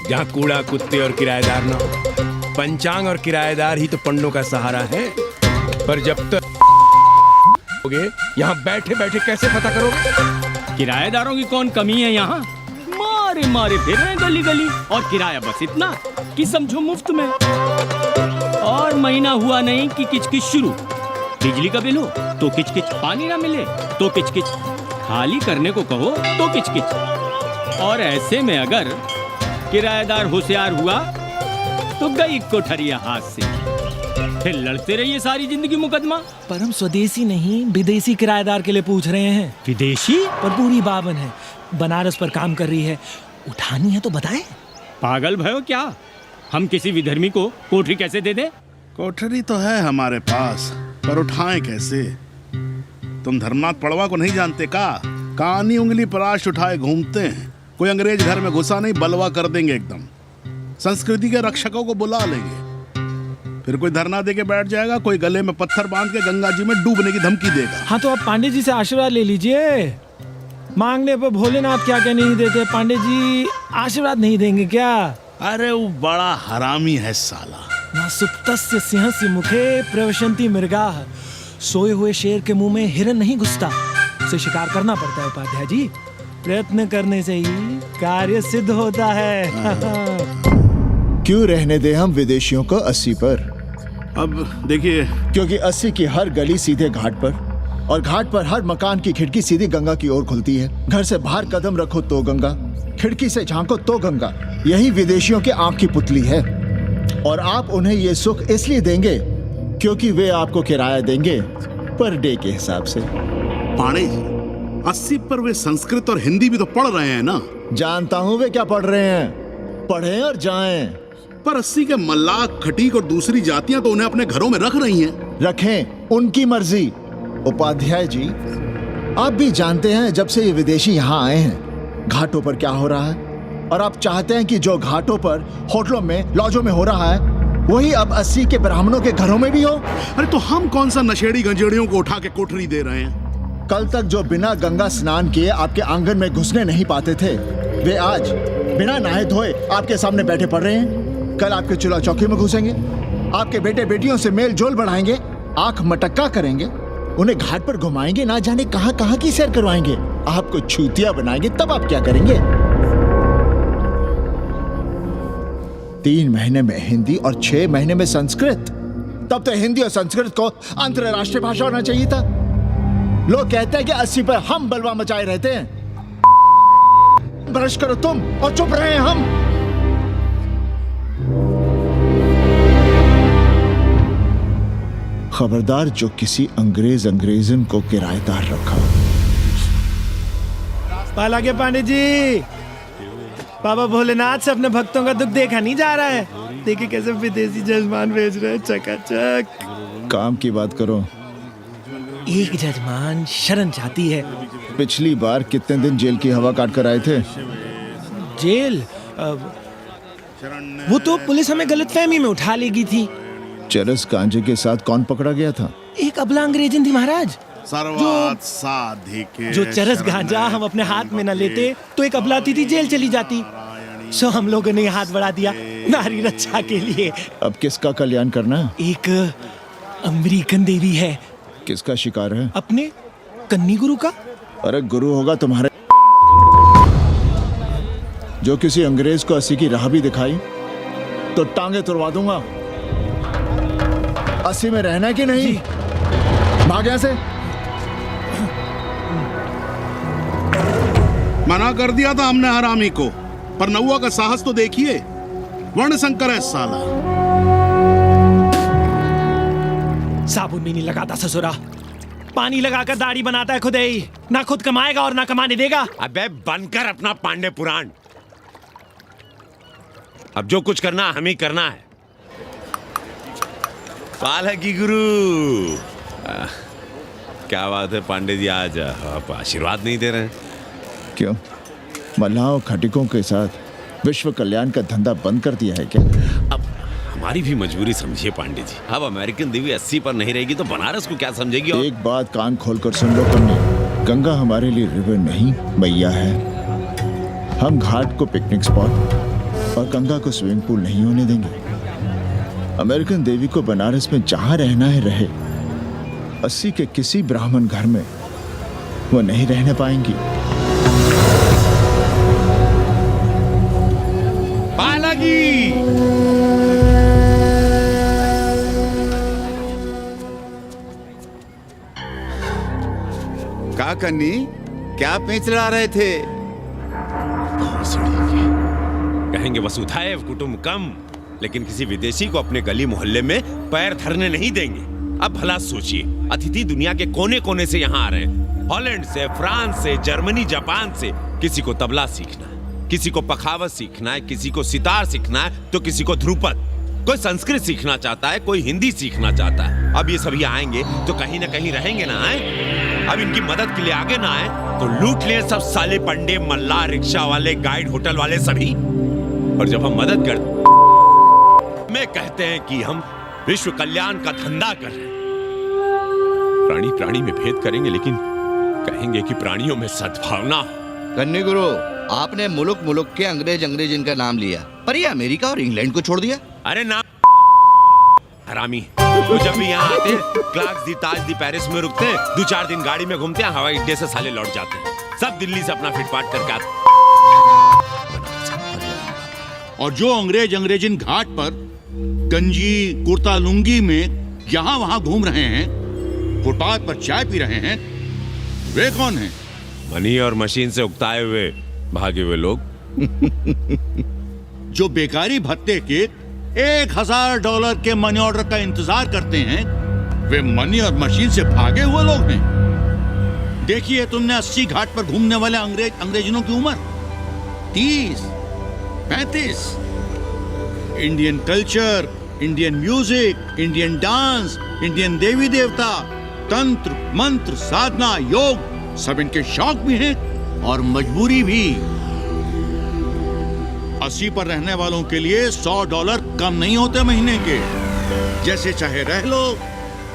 जहाँ कूड़ा, कुत्ते और किराएदार ना हो? पंचांग और किराएदार ही तो पंडों का सहारा है। पर जब तक यहाँ बैठे बैठे कैसे पता करोगे? किराएदारों की कौन कमी है यहाँ? मारे मारे फिर रहे गली गली, और किराया बस इतना कि समझो मुफ्त में। और महीना हुआ नहीं कि किचकिच शुरू। बिजली का बिल हो तो किचकिच, पानी ना मिले तो किचकिच, खाली करने को कहो तो किचकिच। और ऐसे में अगर किराएदार होशियार हुआ तो गई कोठरिया हाथ से, फिर लड़ते रहिए सारी जिंदगी मुकदमा। पर हम स्वदेशी नहीं विदेशी किराएदार के लिए पूछ रहे हैं। विदेशी? पर पूरी बावन है, बनारस पर काम कर रही है, उठानी है तो बताएं। पागल भयो क्या? हम किसी विधर्मी को कोठरी कैसे दे दें? कोठरी तो है हमारे पास, पर उठाएं कैसे? तुम धर्मनाथ पड़वा को नहीं जानते का? कानी उंगली पराश उठाए घूमते हैं। कोई अंग्रेज घर में घुसा नहीं, बलवा कर देंगे एकदम। संस्कृति के रक्षकों को बुला लेंगे, फिर कोई धरना दे के बैठ जाएगा, कोई गले में पत्थर बांध के गंगा जी में डूबने की धमकी देगा। हाँ तो आप पांडे जी से आशीर्वाद ले लीजिए। मांगने पर भोलेनाथ क्या क्या नहीं देते, पांडे जी आशीर्वाद नहीं देंगे क्या? अरे वो बड़ा हरामी है साला। ना सुप्तस्य सिंहस्य मुखे प्रवशन्ति मृगाः, सोए हुए शेर के मुंह में हिरन नहीं घुसता। उसे शिकार करना पड़ता है उपाध्याय जी, प्रयत्न करने से ही कार्य सिद्ध होता है। क्यों रहने दे हम विदेशियों को 80 पर? अब देखिए, क्योंकि 80 की हर गली सीधे घाट पर, और घाट पर हर मकान की खिड़की सीधी गंगा की ओर खुलती है। घर से बाहर कदम रखो तो गंगा, खिड़की से झांको तो गंगा। यही विदेशियों के आंख की पुतली है। और आप उन्हें ये सुख इसलिए देंगे क्योंकि वे आपको किराया देंगे पर डे के हिसाब से। पांडे जी, 80 पर वे संस्कृत और हिंदी भी तो पढ़ रहे हैं ना? जानता हूँ वे क्या पढ़ रहे हैं, पढ़ें और जाएं। पर 80 के मल्लाक, खटीक और दूसरी जातियां तो उन्हें अपने घरों में रख रही हैं। रखें, उनकी मर्जी। उपाध्याय जी, आप भी जानते हैं जब से ये विदेशी यहाँ आए हैं घाटों पर क्या हो रहा है, और आप चाहते हैं कि जो घाटों पर, होटलों में, लॉजों में हो रहा है वही अब 80 के ब्राह्मणों के घरों में भी हो। अरे तो हम कौन सा नशेड़ी गंजेड़ियों को उठा के कोठरी दे रहे हैं? कल तक जो बिना गंगा स्नान किए आपके आंगन में घुसने नहीं पाते थे, वे आज बिना नहाए धोए आपके सामने बैठे पड़ रहे हैं। कल आपके चूल्हा चौकी में घुसेंगे, आपके बेटे बेटियों से मेल जोल बढ़ाएंगे, आंख मटक्का करेंगे, उन्हें घाट पर घुमाएंगे, ना जाने कहां कहां की सैर करवाएंगे, आपको छूतिया बनाएंगे। तब आप क्या करेंगे? 3 महीने में हिंदी और 6 महीने में संस्कृत। तब तो हिंदी और संस्कृत को अंतरराष्ट्रीय भाषा होना चाहिए था। लोग कहते हैं कि 80 पर हम बलवा मचाए रहते हैं। ब्रश करो तुम और चुप रहे हम। खबरदार जो किसी अंग्रेजन को किराएदार रखा। पाला के पांडे जी, बाबा भोलेनाथ से अपने भक्तों का दुख देखा नहीं जा रहा है। देखिए कैसे विदेशी जजमान भेज रहे हैं, चकाचक। काम की बात करो। एक जजमान शरण चाहती है। पिछली बार कितने दिन जेल की हवा काट कर आए थे? जेल? वो तो पुलिस हमें गलतफहमी में उठा लेगी थी। चरस गांजे के साथ कौन पकड़ा गया था? एक अबला अंग्रेजन थी महाराज। जो चरस गांजा हम अपने हाथ में न लेते तो एक अबलाती थी जेल चली जाती। सो हम लोगों ने हाथ बढ़ा दिया नारी रक्षा के लिए। अब किसका कल्याण करना है? एक अमेरिकन देवी है। किसका शिकार है? अपने कन्नी गुरु का। अरे गुरु होगा तुम्हारे जो किसी अंग्रेज को अस्सी की राह भी दिखाई तो टांगे तुड़वा दूंगा। अस्सी में रहना कि नहीं? भाग यहां से। मना कर दिया था हमने हरामी को, पर नौआ का साहस तो देखिए। वर्ण संकर है साला। साबुन भी नहीं लगाता ससुरा, पानी लगाकर दाढ़ी बनाता है खुद ही। ना खुद कमाएगा और ना कमाने देगा। अबे बनकर अपना पांडे पुराण। अब जो कुछ करना हम ही करना है। पालकी गुरु, क्या बात है पांडे जी, आज आप आशीर्वाद नहीं दे रहे हैं? क्यों, मल्लाहों खटिकों के साथ विश्व कल्याण का धंधा बंद कर दिया है क्या? अब हमारी भी मजबूरी समझिए पांडे जी। अब अमेरिकन देवी 80 पर नहीं रहेगी तो बनारस को क्या समझेगी? और एक बात कान खोलकर सुन लो कन्नी, गंगा हमारे लिए रिवर नहीं मैया है। हम घाट को पिकनिक स्पॉट और गंगा को स्विमिंग पूल नहीं होने देंगे। अमेरिकन देवी को बनारस में जहां रहना है रहे, 80 के किसी ब्राह्मण घर में वो नहीं रहने पाएंगी। पालकी, का कन्नी, क्या पेंच ला रहे थे? कहेंगे वसुधैव कुटुंबकम, लेकिन किसी विदेशी को अपने गली मोहल्ले में पैर धरने नहीं देंगे। अब भला सोचिए, अतिथि दुनिया के कोने कोने से यहाँ आ रहे हैं। हॉलैंड से, फ्रांस से, जर्मनी, जापान से। किसी को तबला सीखना है, किसी को पखावत सीखना है, किसी को सितार सीखना है, तो किसी को ध्रुपद। कोई संस्कृत सीखना चाहता है, कोई हिंदी सीखना चाहता है। अब ये सभी आएंगे तो कहीं ना कहीं रहेंगे ना। आए अब इनकी मदद के लिए आगे ना आए तो लूट ले सब साले पंडे, मल्ला, रिक्शा वाले, गाइड, होटल वाले सभी। और जब हम मदद करते में कहते हैं कि हम विश्व कल्याण का धंधा कर रहे हैं। प्राणी प्राणी में भेद करेंगे, लेकिन कहेंगे कि प्राणियों में सद्भावना हो। कन्नी गुरु, आपने मुल्क मुल्क के अंग्रेज इनका नाम लिया, पर ये अमेरिका और इंग्लैंड को छोड़ दिया। अरे ना हरामी, वो जब भी यहाँ आते क्लार्क्स दी, ताज दी, पेरिस में रुकते, 2-4 दिन गाड़ी में घूमते हैं, हवाई अड्डे से साले लौट जाते हैं। सब दिल्ली से अपना फिटपाट करके आते। और जो अंग्रेजिन घाट पर गंजी कुर्ता लुंगी में यहाँ वहाँ घूम रहे हैं, फुटपाथ पर चाय पी रहे हैं, वे कौन हैं? मनी और मशीन से उकताए हुए भागे हुए लोग। जो बेकारी भत्ते के $1000 के मनी ऑर्डर का इंतजार करते हैं, वे मनी और मशीन से भागे हुए लोग हैं। देखिए तुमने 80 घाट पर घूमने वाले अंग्रेजनों की उम्र 30-35। Indian culture, Indian music, Indian dance, Indian देवी देवता, तंत्र मंत्र, साधना, योग, सब इनके शौक भी हैं और मजबूरी भी। 80 पर रहने वालों के लिए $100 कम नहीं होते महीने के। जैसे चाहे रह लो,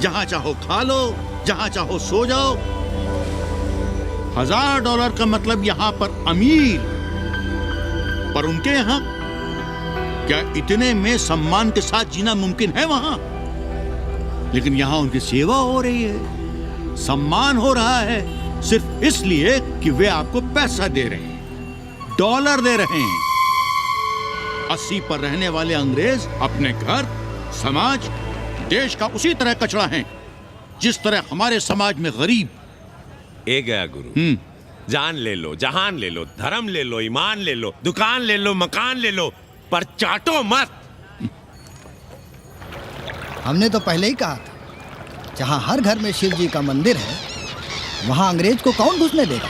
जहां चाहो खा लो, जहां चाहो सो जाओ। $1000 का मतलब यहां पर अमीर, पर उनके यहां क्या इतने में सम्मान के साथ जीना मुमकिन है वहां? लेकिन यहां उनकी सेवा हो रही है, सम्मान हो रहा है, सिर्फ इसलिए कि वे आपको पैसा दे रहे हैं, डॉलर दे रहे हैं। 80 पर रहने वाले अंग्रेज अपने घर, समाज, देश का उसी तरह कचरा हैं जिस तरह हमारे समाज में गरीब। ए गया गुरु, जान ले लो, जहान ले लो, धर्म ले लो, ईमान ले लो, दुकान ले लो, मकान ले लो, पर चाटो मत। हमने तो पहले ही कहा था, जहाँ हर घर में शिव जी का मंदिर है, वहाँ अंग्रेज को कौन घुसने देगा।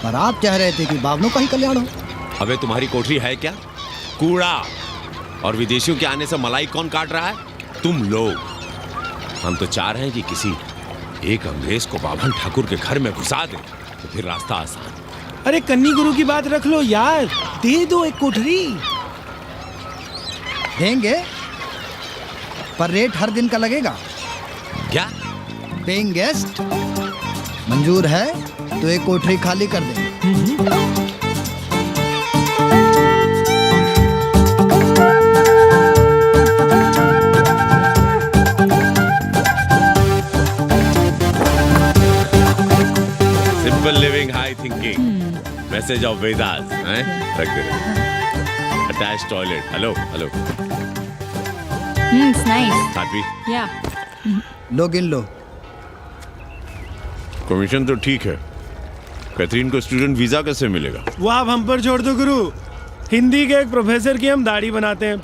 पर आप चाह रहे थे कि बावनों का ही कल्याण हो। अबे तुम्हारी कोठरी है क्या? कूड़ा। और विदेशियों के आने से मलाई कौन काट रहा है? तुम लोग। हम तो चाह रहे हैं कि किसी एक अंग्रेज को बाभन ठाकुर के घर में घुसा दे, तो फिर रास्ता आसान। अरे कन्नी गुरु की बात रख लो यार, दे दो एक कोठरी। देंगे, पर रेट हर दिन का लगेगा। क्या? पेइंग गेस्ट मंजूर है तो एक कोठरी खाली कर देंगे। Simple living, high thinking. Message of Vedas हैं रख दे attach toilet hello hello It's nice. साथी Yeah. लो गिन लो। कमीशन तो ठीक है, कैथरीन को स्टूडेंट वीजा कैसे मिलेगा? वो आप हम पर छोड़ दो गुरु। हिंदी के एक प्रोफेसर की हम दाढ़ी बनाते हैं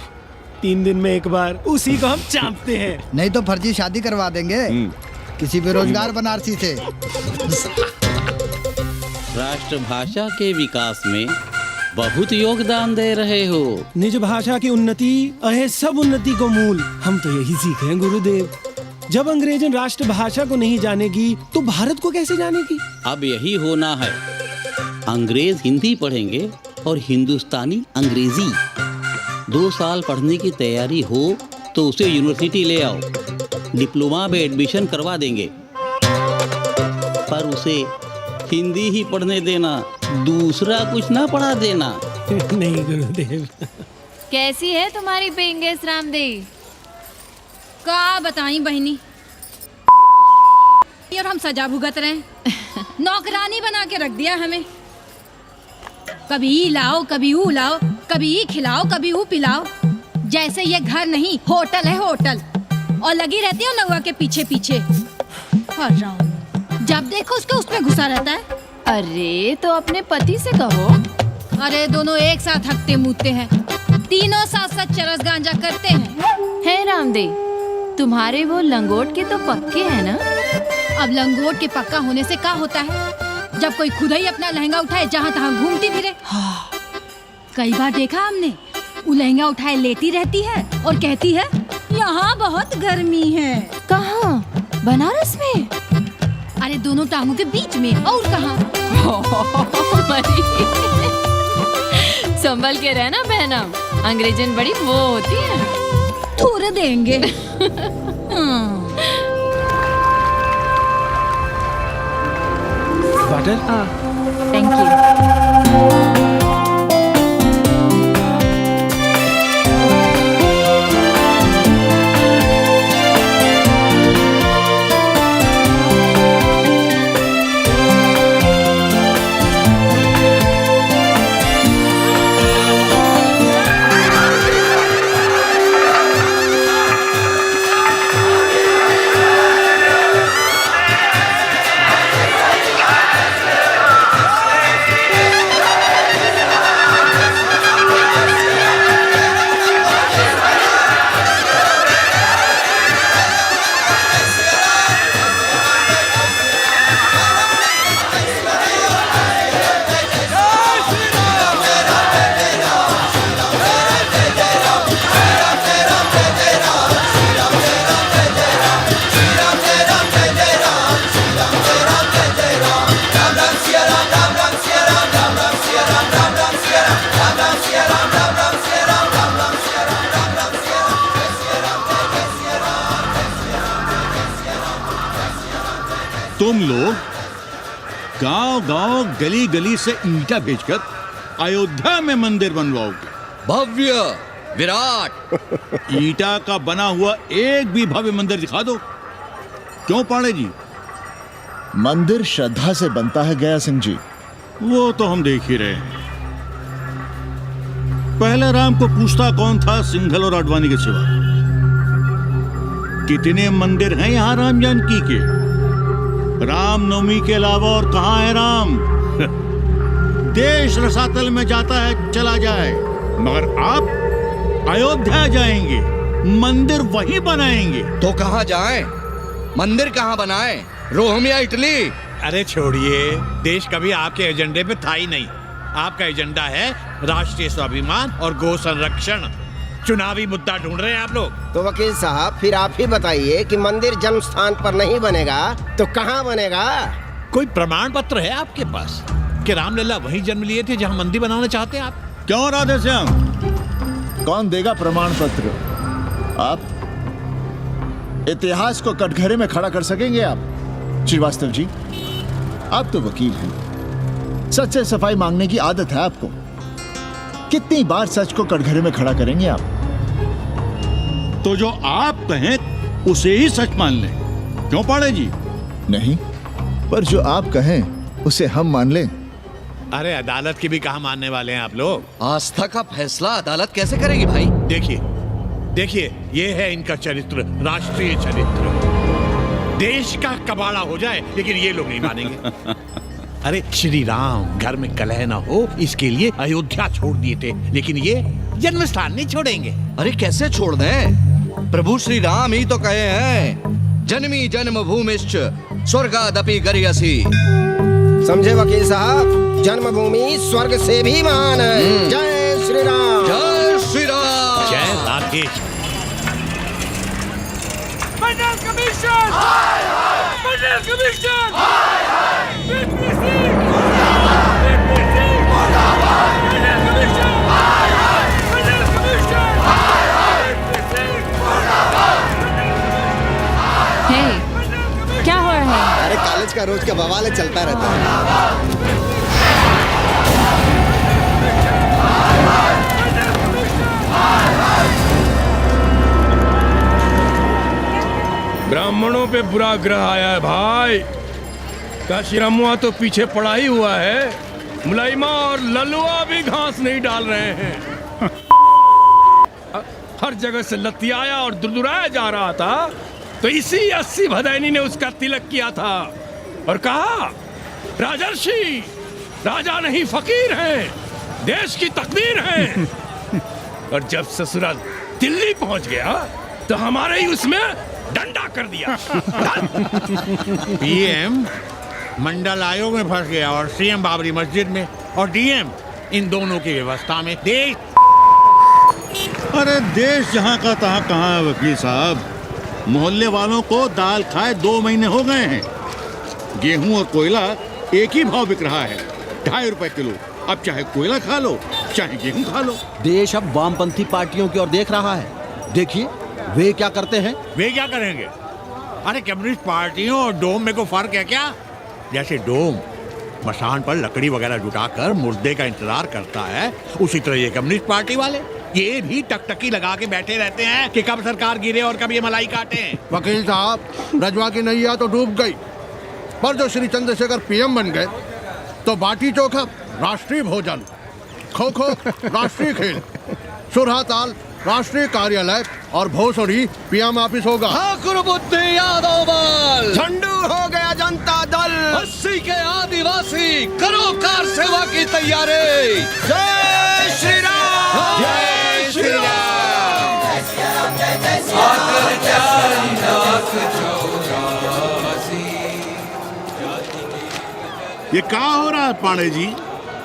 3 दिन में एक बार, उसी को हम चापते हैं। नहीं तो फर्जी शादी करवा देंगे किसी बेरोजगार बनारसी से। राष्ट्रभाषा के विकास में बहुत योगदान दे रहे हो। निज भाषा की उन्नति अहे सब उन्नति को मूल। हम तो यही सीखे हैं गुरुदेव। जब अंग्रेजन राष्ट्रभाषा को नहीं जानेगी तो भारत को कैसे जानेगी? अब यही होना है, अंग्रेज हिंदी पढ़ेंगे और हिंदुस्तानी अंग्रेजी। 2 साल पढ़ने की तैयारी हो तो उसे यूनिवर्सिटी ले आओ, डिप्लोमा में एडमिशन करवा देंगे, पर उसे हिंदी ही पढ़ने देना, दूसरा कुछ ना पढ़ा देना। नहीं गुरुदेव। कैसी है तुम्हारी पेंगेस रामदेव? का बताई बहनी, और हम सजा भुगत रहे हैं। नौकरानी बना के रख दिया हमें। कभी ई लाओ, कभी ऊ लाओ, कभी ई खिलाओ, कभी ऊ पिलाओ। जैसे ये घर नहीं होटल है होटल, और लगी रहती है नौवा के पीछे पीछे। और जब देखो उसके उसमें घुसा रहता है। अरे तो अपने पति से कहो। अरे दोनों एक साथ हकते मुँहते हैं, तीनों साथ साथ चरस गांजा करते हैं। है रामदेव, तुम्हारे वो लंगोट के तो पक्के हैं ना? अब लंगोट के पक्का होने से क्या होता है, जब कोई खुद ही अपना लहंगा उठाए जहाँ तहाँ घूमती फिरे। कई बार देखा हमने, वो लहंगा उठाए लेती रहती है और कहती है यहाँ बहुत गर्मी है। कहाँ? बनारस में? अरे दोनों टांगों के बीच में, और कहाँ? संभल के रहना बहनम, अंग्रेजन बड़ी वो होती है। थोड़े देंगे। वाटर? Thank you. तुम लोग गांव-गांव, गली-गली से ईंटा बेचकर अयोध्या में मंदिर बनवाओगे। भव्य, विराट। ईंटा का बना हुआ एक भी भव्य मंदिर दिखा दो। क्यों पाड़े जी? मंदिर श्रद्धा से बनता है गया सिंह जी। वो तो हम देख ही रहे हैं। पहले राम को पूछता कौन था सिंघल और आडवाणी के सिवा? कितने मंदिर हैं यहाँ राम जानकी के? रामनवमी के अलावा और कहाँ है राम? देश रसातल में जाता है चला जाए, मगर आप अयोध्या जाएंगे, मंदिर वहीं बनाएंगे। तो कहाँ जाएं? मंदिर कहाँ बनाएं? रोम या इटली? अरे छोड़िए, देश कभी आपके एजेंडे पे था ही नहीं। आपका एजेंडा है राष्ट्रीय स्वाभिमान और गौ संरक्षण। चुनावी मुद्दा ढूंढ रहे हैं आप लोग। तो वकील साहब फिर आप ही बताइए कि मंदिर जन्म स्थान पर नहीं बनेगा तो कहाँ बनेगा? कोई प्रमाण पत्र है आपके पास कि रामलला वहीं जन्म लिए थे जहां मंदिर बनाना चाहते हैं आप? क्यों राधेश्याम? कौन देगा प्रमाण पत्र? आप इतिहास को कटघरे में खड़ा कर सकेंगे आप? श्रीवास्तव जी, आप तो वकील हैं, सच से सफाई मांगने की आदत है आपको। कितनी बार सच को कटघरे में खड़ा करेंगे आप? तो जो आप कहें उसे ही सच मान लें। क्यों पाड़े जी? नहीं, पर जो आप कहें उसे हम मान लें। अरे अदालत की भी कहा मानने वाले हैं आप लोग? आस्था का फैसला अदालत कैसे करेगी भाई? देखिए देखिए, ये है इनका चरित्र, राष्ट्रीय चरित्र। देश का कबाड़ा हो जाए लेकिन ये लोग नहीं मानेंगे। अरे श्री राम घर में कलह ना हो इसके लिए अयोध्या छोड़ दिए थे, लेकिन ये जन्म स्थान नहीं छोड़ेंगे। अरे कैसे छोड़ दें? प्रभु श्री राम ही तो कहे हैं, जन्मी जन्मभूमिश्च स्वर्गादपि गरियसी। समझे वकील साहब, जन्मभूमि स्वर्ग से भी महान है। जय श्री राम। जय श्री राम। जय राधेश। मंडल कमीशन, मंडल कमीशन, क्या हो रहा है? अरे कॉलेज का रोज का बवाल चलता रहता है। ब्राह्मणों पे बुरा ग्रह आया है भाई। काशीरामुआ तो पीछे पड़ा ही हुआ है, मुलाइमा और ललुआ भी घास नहीं डाल रहे हैं। हर जगह से लतियाया और दुरदुराया जा रहा था, तो इसी 80 भदैनी ने उसका तिलक किया था और कहा, राजर्षि राजा नहीं फकीर हैं, देश की तकदीर हैं। और जब ससुराल दिल्ली पहुंच गया तो हमारे ही उसमें डंडा कर दिया। पीएम मंडल आयोग में फंस गया और सीएम बाबरी मस्जिद में, और डीएम इन दोनों की व्यवस्था में। देश, अरे देश जहाँ का तहाँ कहाँ है वकील साहब। मोहल्ले वालों को दाल खाए 2 महीने हो गए हैं। गेहूं और कोयला एक ही भाव बिक रहा है, 2.5 रुपए किलो। अब चाहे कोयला खा लो चाहे गेहूं खा लो। देश अब वामपंथी पार्टियों की ओर देख रहा है। देखिए वे क्या करते हैं। वे क्या करेंगे? अरे कम्युनिस्ट पार्टियों और डोम में को फर्क है क्या? जैसे डोम मसान पर लकड़ी वगैरह जुटाकर मुर्दे का इंतजार करता है, उसी तरह ये कम्युनिस्ट पार्टी वाले ये भी टकटकी लगा के बैठे रहते हैं कि कब सरकार गिरे और कब ये मलाई काटे। वकील साहब, रजवा की नैया तो डूब गई, पर जो श्री चंद्रशेखर पीएम बन गए तो बाटी चोखा राष्ट्रीय भोजन, खो खो राष्ट्रीय खेल, सुरहा ताल राष्ट्रीय कार्यालय और भोसड़ी पीएम ऑफिस होगा। ठाकुर बुद्धि यादव बल, झंडू हो गया जनता दल, 80 के आदिवासी करो कार सेवा की तैयारी। जय श्री राम। जय श्री राम। ये क्या हो रहा है पांडे जी?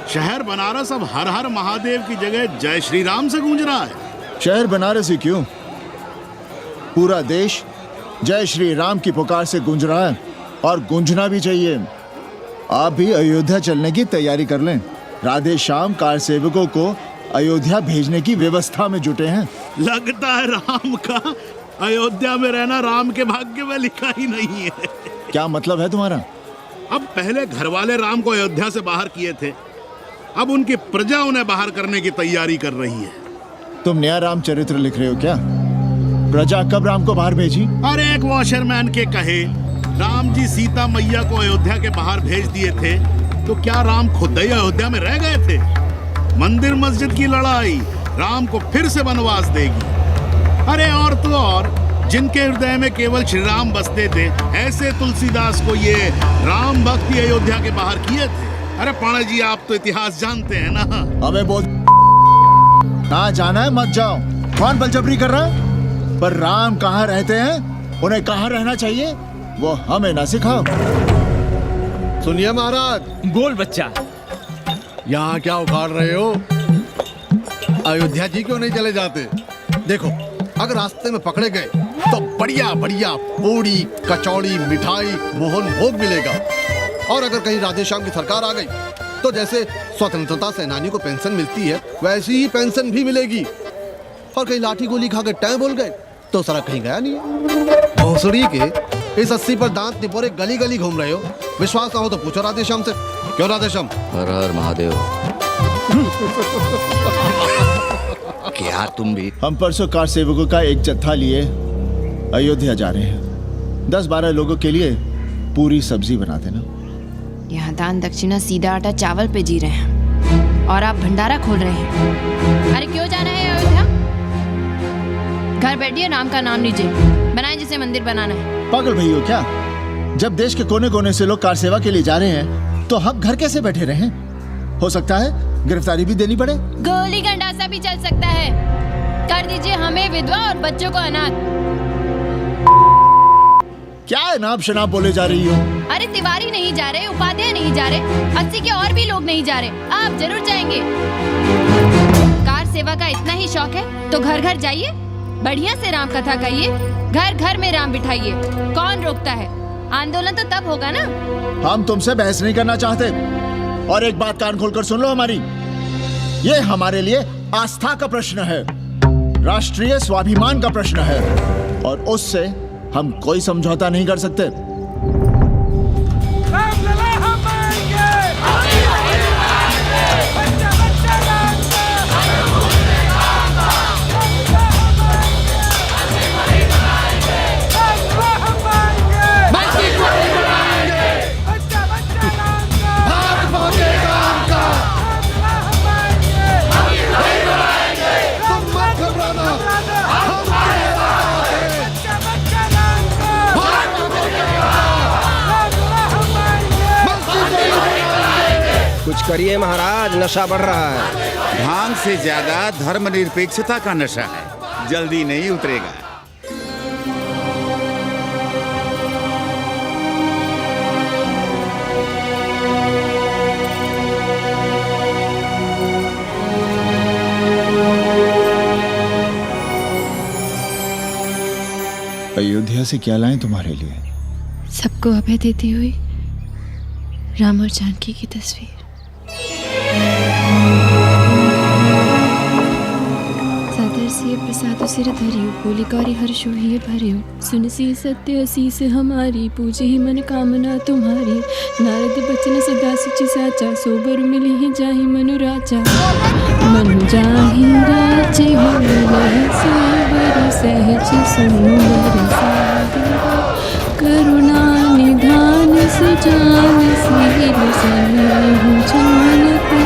शहर बनारस अब हर हर महादेव की जगह जय श्री राम से गूंज रहा है। शहर बनारस ही क्यों, पूरा देश जय श्री राम की पुकार से गूंज रहा है और गूंजना भी चाहिए। आप भी अयोध्या चलने की तैयारी कर लें। राधे श्याम कार सेवकों को अयोध्या भेजने की व्यवस्था में जुटे हैं। लगता है राम का अयोध्या में रहना राम के भाग्य में लिखा ही नहीं है। क्या मतलब है तुम्हारा? अब पहले घर वाले राम को अयोध्या से बाहर किए थे, अब उनकी प्रजा उन्हें बाहर करने की तैयारी कर रही है। तुम नया राम चरित्र लिख रहे हो क्या? प्रजा कब राम को बाहर भेजी? अरे एक वॉशरमैन के कहे राम जी सीता मैया को अयोध्या के बाहर भेज दिए थे, तो क्या राम खुद ही अयोध्या में रह गए थे? मंदिर मस्जिद की लड़ाई राम को फिर से वनवास देगी। अरे और तो और, जिनके हृदय में केवल श्री राम बसते थे, ऐसे तुलसीदास को ये राम भक्ति अयोध्या के बाहर किए थे। अरे पाणा जी, आप तो इतिहास जानते हैं ना। हमें बोल ना जाना है मत जाओ। कौन बलजबरी कर रहा है? पर राम कहाँ रहते हैं, उन्हें कहाँ रहना चाहिए, वो हमें ना सिखाओ। सुनिए महाराज। बोल बच्चा। यहाँ क्या उखाड़ रहे हो? अयोध्या जी क्यों नहीं चले जाते? देखो, अगर रास्ते में पकड़े गए तो बढ़िया बढ़िया पूड़ी कचौड़ी मिठाई मोहन भोग मिलेगा, और अगर कहीं राधे श्याम की सरकार आ गई तो जैसे स्वतंत्रता सेनानी को पेंशन मिलती है वैसी ही पेंशन भी मिलेगी। और कहीं लाठी गोली खा के टै बोल गए तो सारा कहीं गया नहीं है। भोसड़ी के इस 80 पर दांत निपोरे गली गली घूम रहे हो। विश्वास ना हो तो पूछो राधे श्याम से। क्यों राधे श्याम? हर हर महादेव। क्या तुम भी? हम परसों कार सेवकों का एक जत्था लिए अयोध्या जा रहे हैं। 10-12 लोगों के लिए पूरी सब्जी बना देना। यहाँ दान दक्षिणा सीधा आटा चावल पे जी रहे हैं और आप भंडारा खोल रहे हैं। अरे क्यों जाना है अयोध्या? घर बैठिए, राम का नाम लीजिए, बनाए जिसे मंदिर बनाना है। पागल भई हो क्या? जब देश के कोने कोने से लोग कार सेवा के लिए जा रहे हैं तो हम घर कैसे बैठे रहें? हो सकता है गिरफ्तारी भी देनी पड़े। गोली गंडासा भी चल सकता है। कर दीजिए हमें विधवा और बच्चों को अनाथ। क्या अनाप शनाप बोले जा रही हो? अरे तिवारी नहीं जा रहे, उपाध्याय नहीं जा रहे, 80 के और भी लोग नहीं जा रहे, आप जरूर जाएंगे। कार सेवा का इतना ही शौक है तो घर घर जाइए, बढ़िया से राम कथा कहिए, घर घर में राम बिठाइए। कौन रोकता है? आंदोलन तो तब होगा ना। हम तुमसे बहस नहीं करना चाहते। और एक बात कान खोलकर सुन लो हमारी, ये हमारे लिए आस्था का प्रश्न है, राष्ट्रीय स्वाभिमान का प्रश्न है, और उससे हम कोई समझौता नहीं कर सकते। कुछ करिए महाराज, नशा बढ़ रहा है। भांग से ज्यादा धर्मनिरपेक्षता का नशा है, जल्दी नहीं उतरेगा। अयोध्या से क्या लाएं तुम्हारे लिए? सबको अभय देती हुई राम और जानकी की तस्वीर। सादर से प्रसाद सिर धरियो, बोली कौरी हर्षो ही भरियो, सुन सी सत्य असीस हमारी, पूजे ही मन कामना तुम्हारी। नारद बचन सदा सुचि साचा, सोबर मिली ही जाहि मनु राजा। मनु जाहि राजे हो सोबर सहज सुंदर सागर, करुणा निधान सुजान सील सनेहु जानते,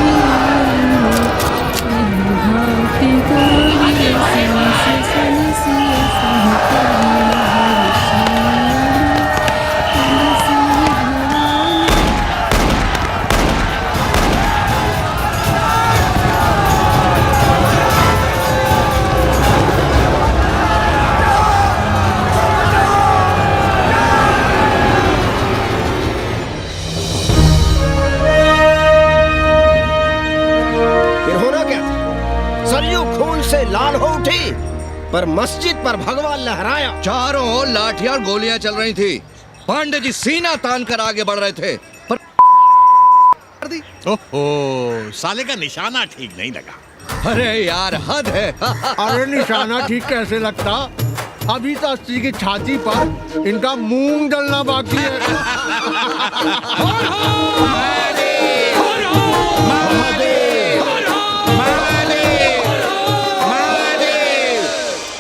भांति गौरी सांस सनसी लाल हो उठी, पर मस्जिद पर भगवा लहराया। चारों ओर लाठियां और गोलियां चल रही थी। पांडे जी सीना तान कर आगे बढ़ रहे थे, पर ओहो, साले का निशाना ठीक नहीं लगा। अरे यार हद है। अरे निशाना ठीक कैसे लगता? अभी तो 80 की छाती पर इनका मूंग डलना बाकी है।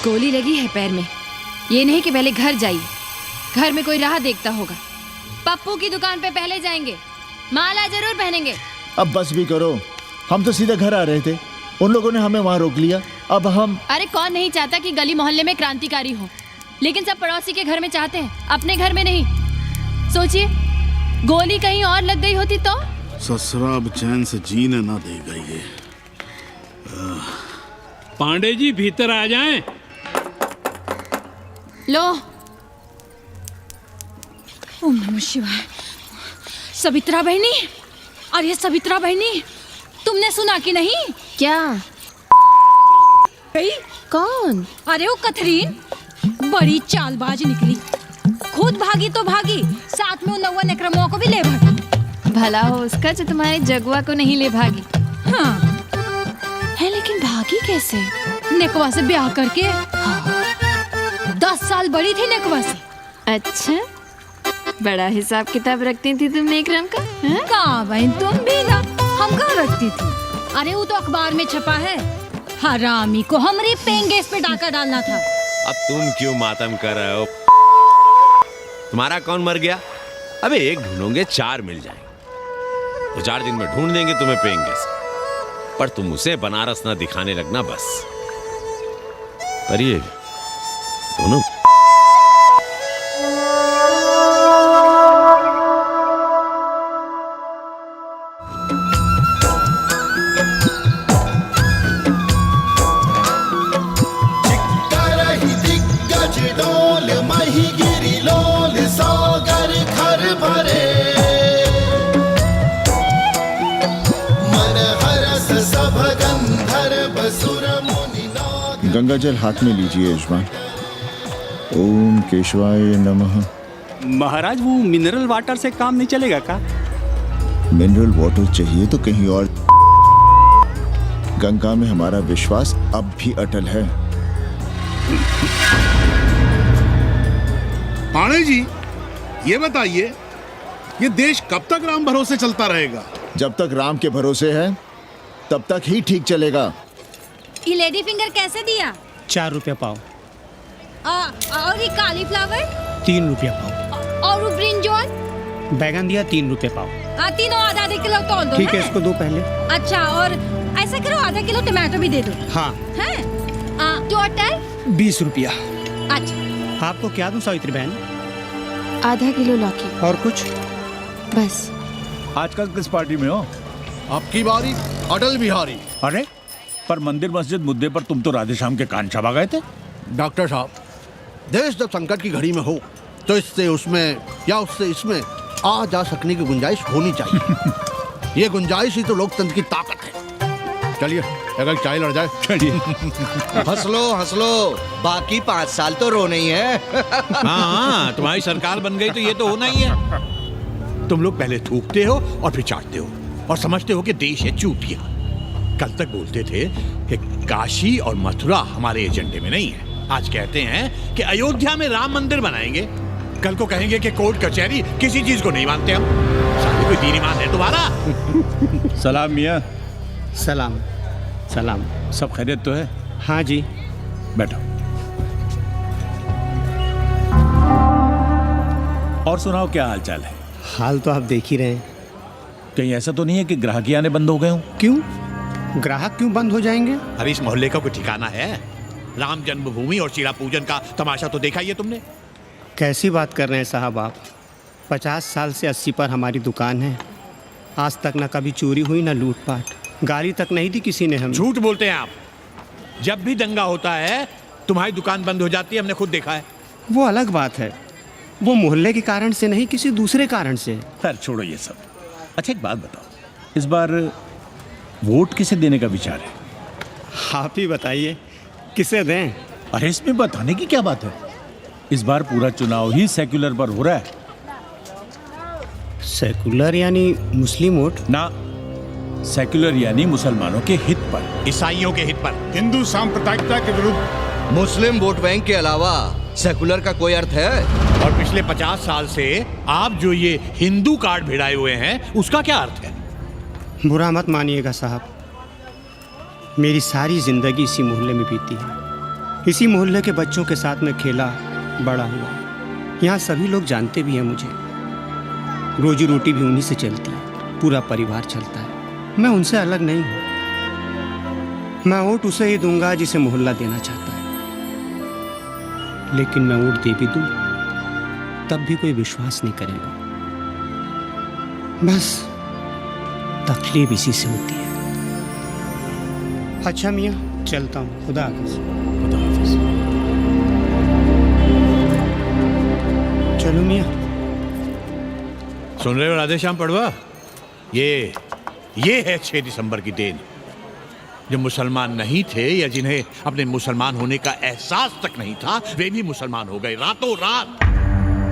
गोली लगी है पैर में, ये नहीं कि पहले घर जाइए, घर में कोई राह देखता होगा। पप्पू की दुकान पे पहले जाएंगे, माला जरूर पहनेंगे। अब बस भी करो, हम तो सीधे घर आ रहे थे, उन लोगों ने हमें वहाँ रोक लिया। अब हम अरे कौन नहीं चाहता कि गली मोहल्ले में क्रांतिकारी हो, लेकिन सब पड़ोसी के घर में चाहते हैं, अपने घर में नहीं। सोचिए, गोली कहीं और लग गई होती तो? ससुरा अब चैन से जीने ना देगा ये। पांडे जी भीतर आ जाएं। लो। ओम नमः शिवाय। सवित्रा बहनी, अरे सवित्रा बहनी, तुमने सुना कि नहीं? क्या? कौन? अरे वो कथरीन बड़ी चालबाज निकली, खुद भागी तो भागी, साथ में उन 90 नेक्रमों को भी ले भागी। भला हो उसका जो तुम्हारे जगुआ को नहीं ले भागी। हाँ है, लेकिन भागी कैसे? नेकवा से ब्याह करके। हाँ। 10 साल बड़ी थी नेकवा से। अच्छा, बड़ा हिसाब किताब रखती थी तुम नेकरम का? कहाँ बहन, तुम भी ना, हम कहाँ रखती थी? अरे वो तो अखबार में छपा है, हरामी को हमरे पेंगेस पे डाका डालना था। अब तुम क्यों मातम कर रहे हो? तुम्हारा कौन मर गया? अबे एक ढूंढोगे 4 मिल जाएंगे। तो 4 दिन में ढूंढ देंगे तुम्हें पेइंग गेस्ट, पर तुम उसे बनारस ना दिखाने लगना बस। पर ये दोनों गंगा जल हाथ में लीजिए यजमान। ओम केशवाय नमः। महाराज वो मिनरल वाटर से काम नहीं चलेगा का? मिनरल वाटर चाहिए तो कहीं और। गंगा में हमारा विश्वास अब भी अटल है। पाणे जी, ये बताइए, ये देश कब तक राम भरोसे चलता रहेगा? जब तक राम के भरोसे है तब तक ही ठीक चलेगा। ये लेडी फिंगर कैसे दिया? 4 रुपया पाव। और ये कालीफ्लावर? 3 रुपया पाव। और वो ब्रिंजॉल? बैगन दिया 3 रुपये पाव। तीनों आधा किलो तोल दो। ठीक है, इसको दो पहले। अच्छा, और ऐसा करो आधा किलो टमाटो भी दे दो। हाँ। हैं? टोटल 20 रुपया। अच्छा। आपको क्या दूं सावित्री बहन? आधा किलो लौकी। और कुछ? बस। आजकल किस पार्टी में हो? आपकी बारी अटल बिहारी। अरे पर मंदिर मस्जिद मुद्दे पर तुम तो राधे श्याम के कान चबा गए थे। डॉक्टर साहब, देश जब संकट की घड़ी में हो तो इससे उसमें या उससे इसमें आ जा सकने की गुंजाइश होनी चाहिए। ये गुंजाइश ही तो लोकतंत्र की ताकत है। चलिए अगर चाय लड़ जाए। चलिए। हंस लो, बाकी 5 साल तो रोना ही है। हाँ, तुम्हारी सरकार बन गई तो ये तो होना ही है। तुम लोग पहले थूकते हो और फिर चाटते हो और समझते हो कि देश है चूतिया। कल तक बोलते थे कि काशी और मथुरा हमारे एजेंडे में नहीं है, आज कहते हैं कि अयोध्या में राम मंदिर बनाएंगे, कल को कहेंगे कि कोर्ट कचहरी किसी चीज को नहीं मानते हम। साले कोई दीन ईमान है तुम्हारा? सलाम मियाँ। सलाम। सलाम। सब खैरियत तो है? हाँ जी। बैठो। और सुनाओ, क्या हाल चाल है? हाल तो आप देख ही रहे हैं। कहीं ऐसा तो नहीं है कि ग्राहकी आने बंद हो गए हो? क्यों? ग्राहक क्यों बंद हो जाएंगे? अरे इस मोहल्ले का कोई ठिकाना है? राम जन्मभूमि और शीला पूजन का तमाशा तो देखा ही है तुमने। कैसी बात कर रहे हैं साहब आप? 50 साल से 80 पर हमारी दुकान है। आज तक ना कभी चोरी हुई ना लूटपाट, गाली तक नहीं दी किसी ने हमें। झूठ बोलते हैं आप। जब भी दंगा होता है तुम्हारी दुकान बंद हो जाती है, हमने खुद देखा है। वो अलग बात है, वो मोहल्ले के कारण से नहीं, किसी दूसरे कारण से। खैर छोड़ो ये सब। अच्छा एक बात बताओ, इस बार वोट किसे देने का विचार है? आप ही बताइए, किसे दें? अरे इसमें बताने की क्या बात है? इस बार पूरा चुनाव ही सेक्युलर पर हो रहा है। सेक्युलर यानी मुस्लिम वोट? ना, सेक्युलर यानी मुसलमानों के हित पर, ईसाइयों के हित पर, हिंदू सांप्रदायिकता के विरुद्ध। मुस्लिम वोट बैंक के अलावा सेकुलर का कोई अर्थ है? और पिछले 50 साल से आप जो ये हिंदू कार्ड भिड़ाए हुए हैं उसका क्या अर्थ है? बुरा मत मानिएगा साहब, मेरी सारी जिंदगी इसी मोहल्ले में बीती है। इसी मोहल्ले के बच्चों के साथ में खेला बड़ा हुआ। यहाँ सभी लोग जानते भी हैं मुझे। रोजी रोटी भी उन्हीं से चलती है, पूरा परिवार चलता है। मैं उनसे अलग नहीं हूँ। मैं वोट उसे ही दूंगा जिसे मोहल्ला देना चाहता है, लेकिन मैं वोट दे भी दूँ तब भी कोई विश्वास नहीं करेगा। बस तकलीफ इसी से होती है। अच्छा मियाँ, चलता हूँ। खुदा हाफिज़। खुदा हाफिज़। चलो मियाँ। सुन रहे हो राधेश्याम पड़वा? ये है 6 दिसंबर की देन। जो मुसलमान नहीं थे या जिन्हें अपने मुसलमान होने का एहसास तक नहीं था, वे भी मुसलमान हो गए रातों रात।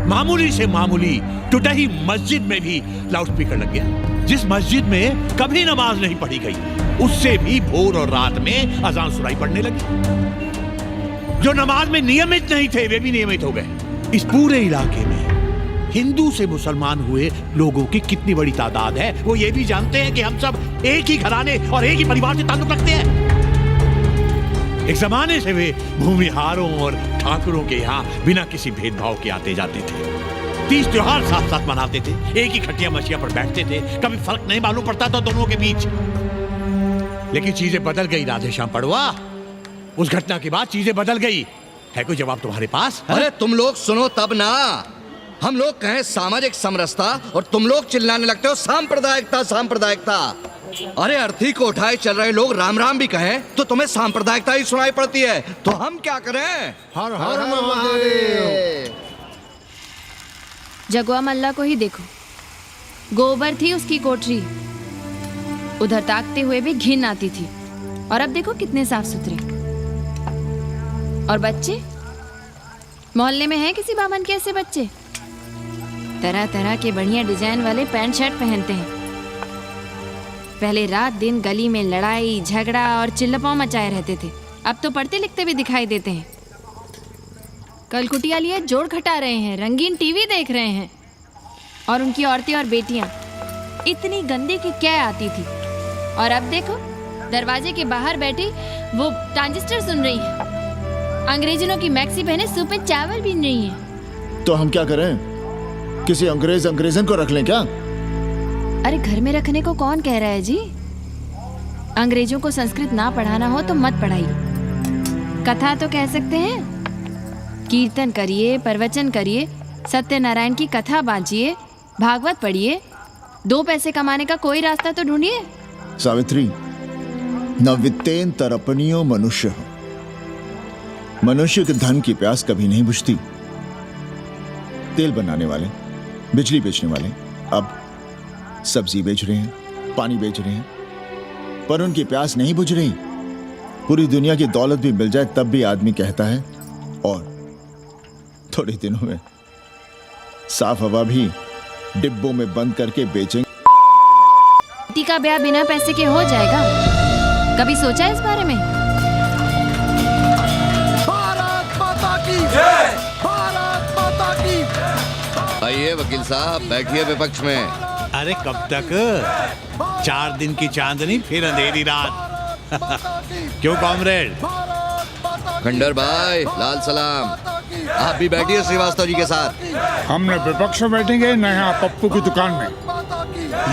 मामूली से मामूली टूटी मस्जिद में भी लाउडस्पीकर लग गया। जिस मस्जिद में कभी नमाज नहीं पढ़ी गई, उससे भी भोर और रात में अजान सुनाई पड़ने लगी। जो नमाज में नियमित नहीं थे, वे भी नियमित हो गए। इस पूरे इलाके में हिंदू से मुसलमान हुए लोगों की कितनी बड़ी तादाद है, वो ये भी जानते हैं कि हम सब एक ही घराने और एक ही परिवार से ताल्लुक रखते हैं। एक जमाने से वे भूमिहारों और ठाकुरों के यहाँ बिना किसी भेदभाव के आते जाते थे। 30 त्योहार साथ साथ मनाते थे, एक ही खटिया मछिया पर बैठते थे, कभी फर्क नहीं मालूम पड़ता था दोनों के बीच। लेकिन चीजें बदल गई राधेश्याम पड़वा। उस घटना के बाद चीजें बदल गई। है कोई जवाब तुम्हारे पास? अरे तुम लोग सुनो तब ना। हम लोग कहें सामाजिक समरसता और तुम लोग चिल्लाने लगते हो सांप्रदायिकता सांप्रदायिकता। अरे अर्थी को उठाए चल रहे लोग राम राम भी कहें तो तुम्हें सांप्रदायिकता ही सुनाई पड़ती है। तो हम क्या करें? हर हर महादेव। जगुआ मल्ला को ही देखो, गोबर थी उसकी कोठरी, उधर ताकते हुए भी घिन आती थी, और अब देखो कितने साफ सुथरे। और बच्चे, मोहल्ले में हैं किसी बामन के ऐसे बच्चे? तरह तरह के बढ़िया डिजाइन वाले पैंट शर्ट पहनते हैं। पहले रात दिन गली में लड़ाई झगड़ा और चिल्लपाव मचाए रहते थे, अब तो पढ़ते लिखते भी दिखाई देते हैं। कल कुटिया लिए जोड़ खटा रहे हैं, रंगीन टीवी देख रहे हैं, और उनकी औरतें और बेटियां इतनी गंदी की क्या आती थी, और अब देखो दरवाजे के बाहर बैठी वो ट्रांजिस्टर सुन रही है, अंग्रेजनों की मैक्सी पहने सूप में चावल बीन रही है। तो हम क्या करें? किसी अंग्रेजन को रख लें क्या? अरे घर में रखने को कौन कह रहा है जी? अंग्रेजों को संस्कृत ना पढ़ाना हो तो मत पढ़ाइए, कथा तो कह सकते हैं। कीर्तन करिए, प्रवचन करिए, सत्यनारायण की कथा बांचिए, भागवत पढ़िए, 2 पैसे कमाने का कोई रास्ता तो ढूंढिए। सावित्री, न वित्तेन तरपणियो मनुष्य। मनुष्य के धन की प्यास कभी नहीं बुझती। तेल बनाने वाले, बिजली बेचने वाले अब सब्जी बेच रहे हैं, पानी बेच रहे हैं, पर उनकी प्यास नहीं बुझ रही। पूरी दुनिया की दौलत भी मिल जाए तब भी आदमी कहता है और थोड़े दिनों में साफ हवा भी डिब्बों में बंद करके बेचेंगे। बेटी का ब्याह बिना पैसे के हो जाएगा? कभी सोचा है इस बारे में? भारत माता की जय! भारत माता की। आइए वकील साहब, बैठिए विपक्ष में। अरे कब तक? 4 दिन की चांदनी फिर अंधेरी रात। क्यों कॉमरेड? खंडर भाई, लाल सलाम। आप भी बैठिए श्रीवास्तव जी के साथ। हमने विपक्ष में बैठेंगे न यहाँ पप्पू की दुकान में।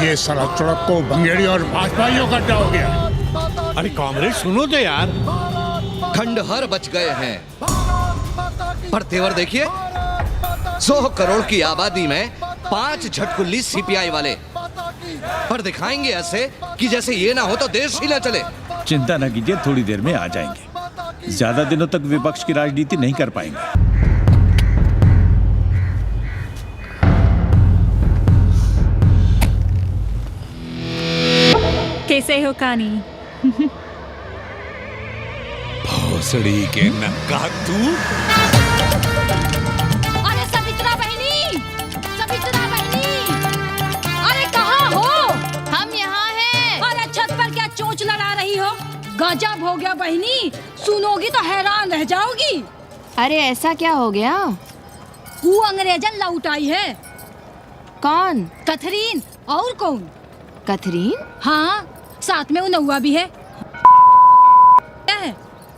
ये सड़क चौड़क को भंगेड़ी और भाजपाइयों का अड्डा हो गया। अरे कॉमरेड सुनो तो यार। खंडहर बच गए हैं, पर तेवर देखिए, 100 करोड़ की आबादी में 5 झटकुल्ली सीपीआई वाले, पर दिखाएंगे ऐसे कि जैसे ये ना हो तो देश ही ना चले। चिंता न कीजिए, थोड़ी देर में आ जाएंगे। ज्यादा दिनों तक विपक्ष की राजनीति नहीं कर पाएंगे। कैसे हो कानी? भोसड़ी के नक्का तू। अरे सवित्रा बहनी, सवित्रा बहनी, अरे कहाँ हो? हम यहाँ हैं। अरे छत पर क्या चोंच लड़ा रही हो? गजब हो गया बहनी, सुनोगी तो हैरान रह जाओगी। अरे ऐसा क्या हो गया? वो अंग्रेजन लौट आई है। कौन? कथरीन। और कौन? कथरीन? हाँ, साथ में वो नौआ भी है।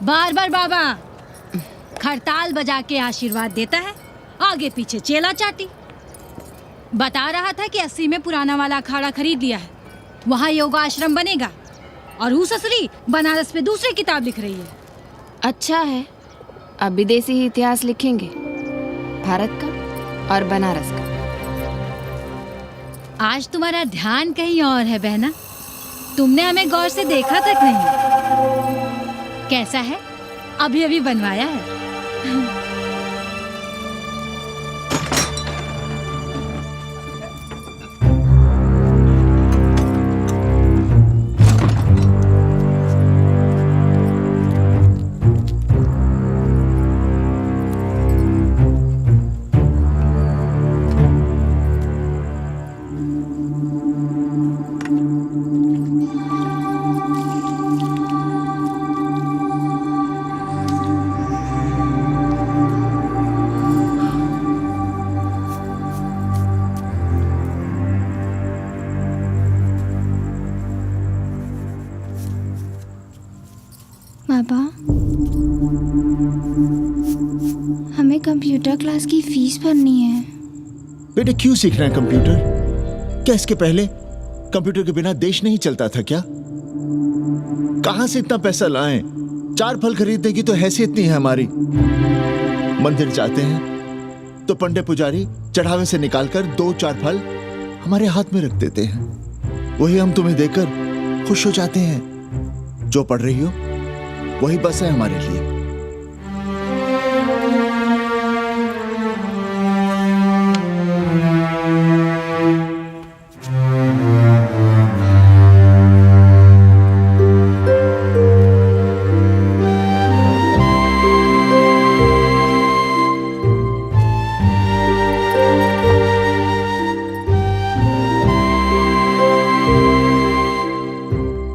बार बार बाबा खड़ताल बजा के आशीर्वाद देता है, आगे पीछे चेला चाटी। बता रहा था कि 80 में पुराना वाला अखाड़ा खरीद लिया है, वहाँ योगा आश्रम बनेगा, और वो ससुरी बनारस में दूसरी किताब लिख रही है। अच्छा है, अब विदेशी ही इतिहास लिखेंगे, भारत का और बनारस का। आज तुम्हारा ध्यान कहीं और है बहना, तुमने हमें गौर से देखा तक नहीं। कैसा है? अभी अभी बनवाया है। पापा, हमें कंप्यूटर क्लास की फीस भरनी है। बेटे क्यों सीखना है कंप्यूटर? क्या इसके पहले कंप्यूटर के बिना देश नहीं चलता था क्या? कहां से इतना पैसा लाएं? 4 फल खरीदने की तो हैसियत नहीं है हमारी। मंदिर जाते हैं तो पंडे पुजारी चढ़ावे से निकालकर 2-4 फल हमारे हाथ में रख देते हैं। वही हम तुम्हें देकर खुश हो जाते हैं। जो पढ़ रही हो वही बस है हमारे लिए।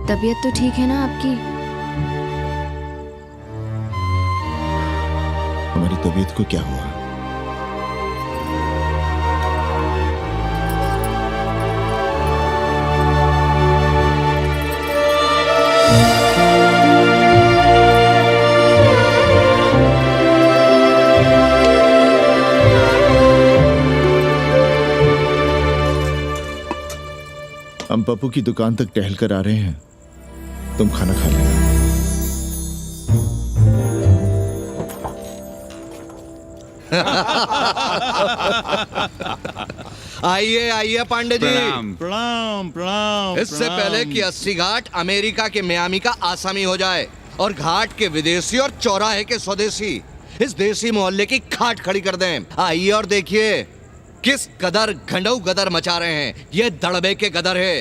तबीयत तो ठीक है ना आपकी? हमारी तबीयत को क्या हुआ? हम पप्पू की दुकान तक टहल कर आ रहे हैं, तुम खाना खा लेना। आइए आइए पांडे जी। प्रणाम प्रणाम प्रणाम। इससे पहले कि 80 घाट अमेरिका के मियामी का आसामी हो जाए और घाट के विदेशी और चौराहे के स्वदेशी इस देसी मोहल्ले की खाट खड़ी कर दें, आइए और देखिए किस कदर घंडऊ गदर मचा रहे हैं। ये दड़बे के गदर है।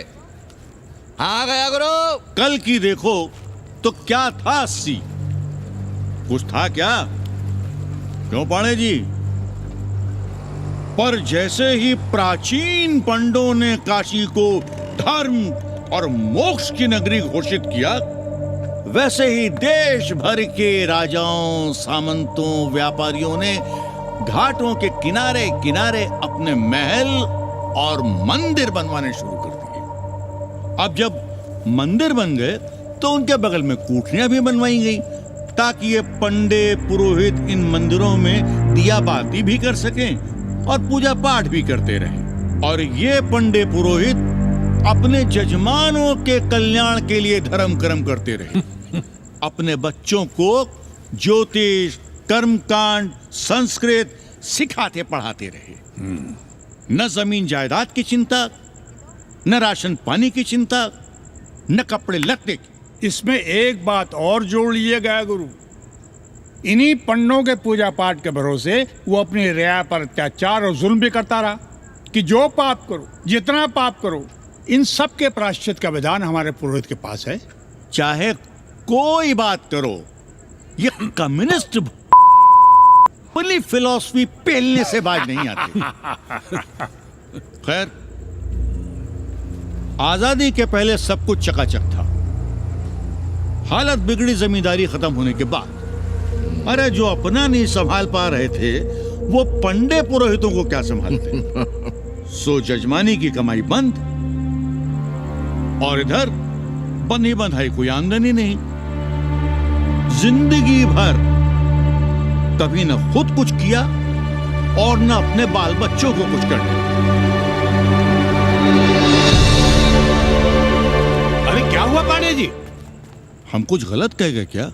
हाँ गया गुरु। कल की देखो तो क्या था 80? कुछ था क्या? क्यों पांडे जी? पर जैसे ही प्राचीन पंडों ने काशी को धर्म और मोक्ष की नगरी घोषित किया, वैसे ही देश भर के राजाओं, सामंतों, व्यापारियों ने घाटों के किनारे किनारे अपने महल और मंदिर बनवाने शुरू कर दिए। अब जब मंदिर बन गए तो उनके बगल में कोठरियां भी बनवाई गई ताकि ये पंडे पुरोहित इन मंदिरों में दिया बाती भी कर सकें और पूजा पाठ भी करते रहें। और ये पंडे पुरोहित अपने जजमानों के कल्याण के लिए धर्म कर्म करते रहे। अपने बच्चों को ज्योतिष, कर्मकांड, संस्कृत सिखाते पढ़ाते रहे। न जमीन जायदाद की चिंता, न राशन पानी की चिंता, न कपड़े लत्ते की। इसमें एक बात और जोड़ लिया गया गुरु, इन्हीं पंडों के पूजा पाठ के भरोसे वो अपनी रिया पर अत्याचार और जुल्म भी करता रहा कि जो पाप करो, जितना पाप करो, इन सब के प्रायश्चित का विधान हमारे पुरोहित के पास है। चाहे कोई बात करो, ये कम्युनिस्ट अपनी फिलॉसफी पेलने से बाज नहीं आती। खैर, आजादी के पहले सब कुछ चकाचक था। हालत बिगड़ी जमींदारी खत्म होने के बाद। अरे जो अपना नहीं संभाल पा रहे थे वो पंडे पुरोहितों को क्या संभालते। सो जजमानी की कमाई बंद और इधर बंधी बंधाई कोई आमदनी नहीं। जिंदगी भर कभी न खुद कुछ किया और न अपने बाल बच्चों को कुछ करने। अरे क्या हुआ पांडे जी? हम कुछ गलत कह गए क्या?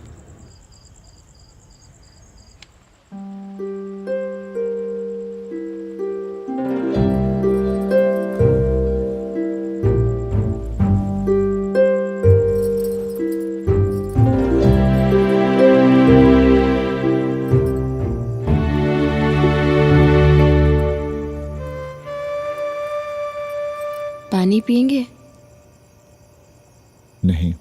पानी पिएंगे? नहीं।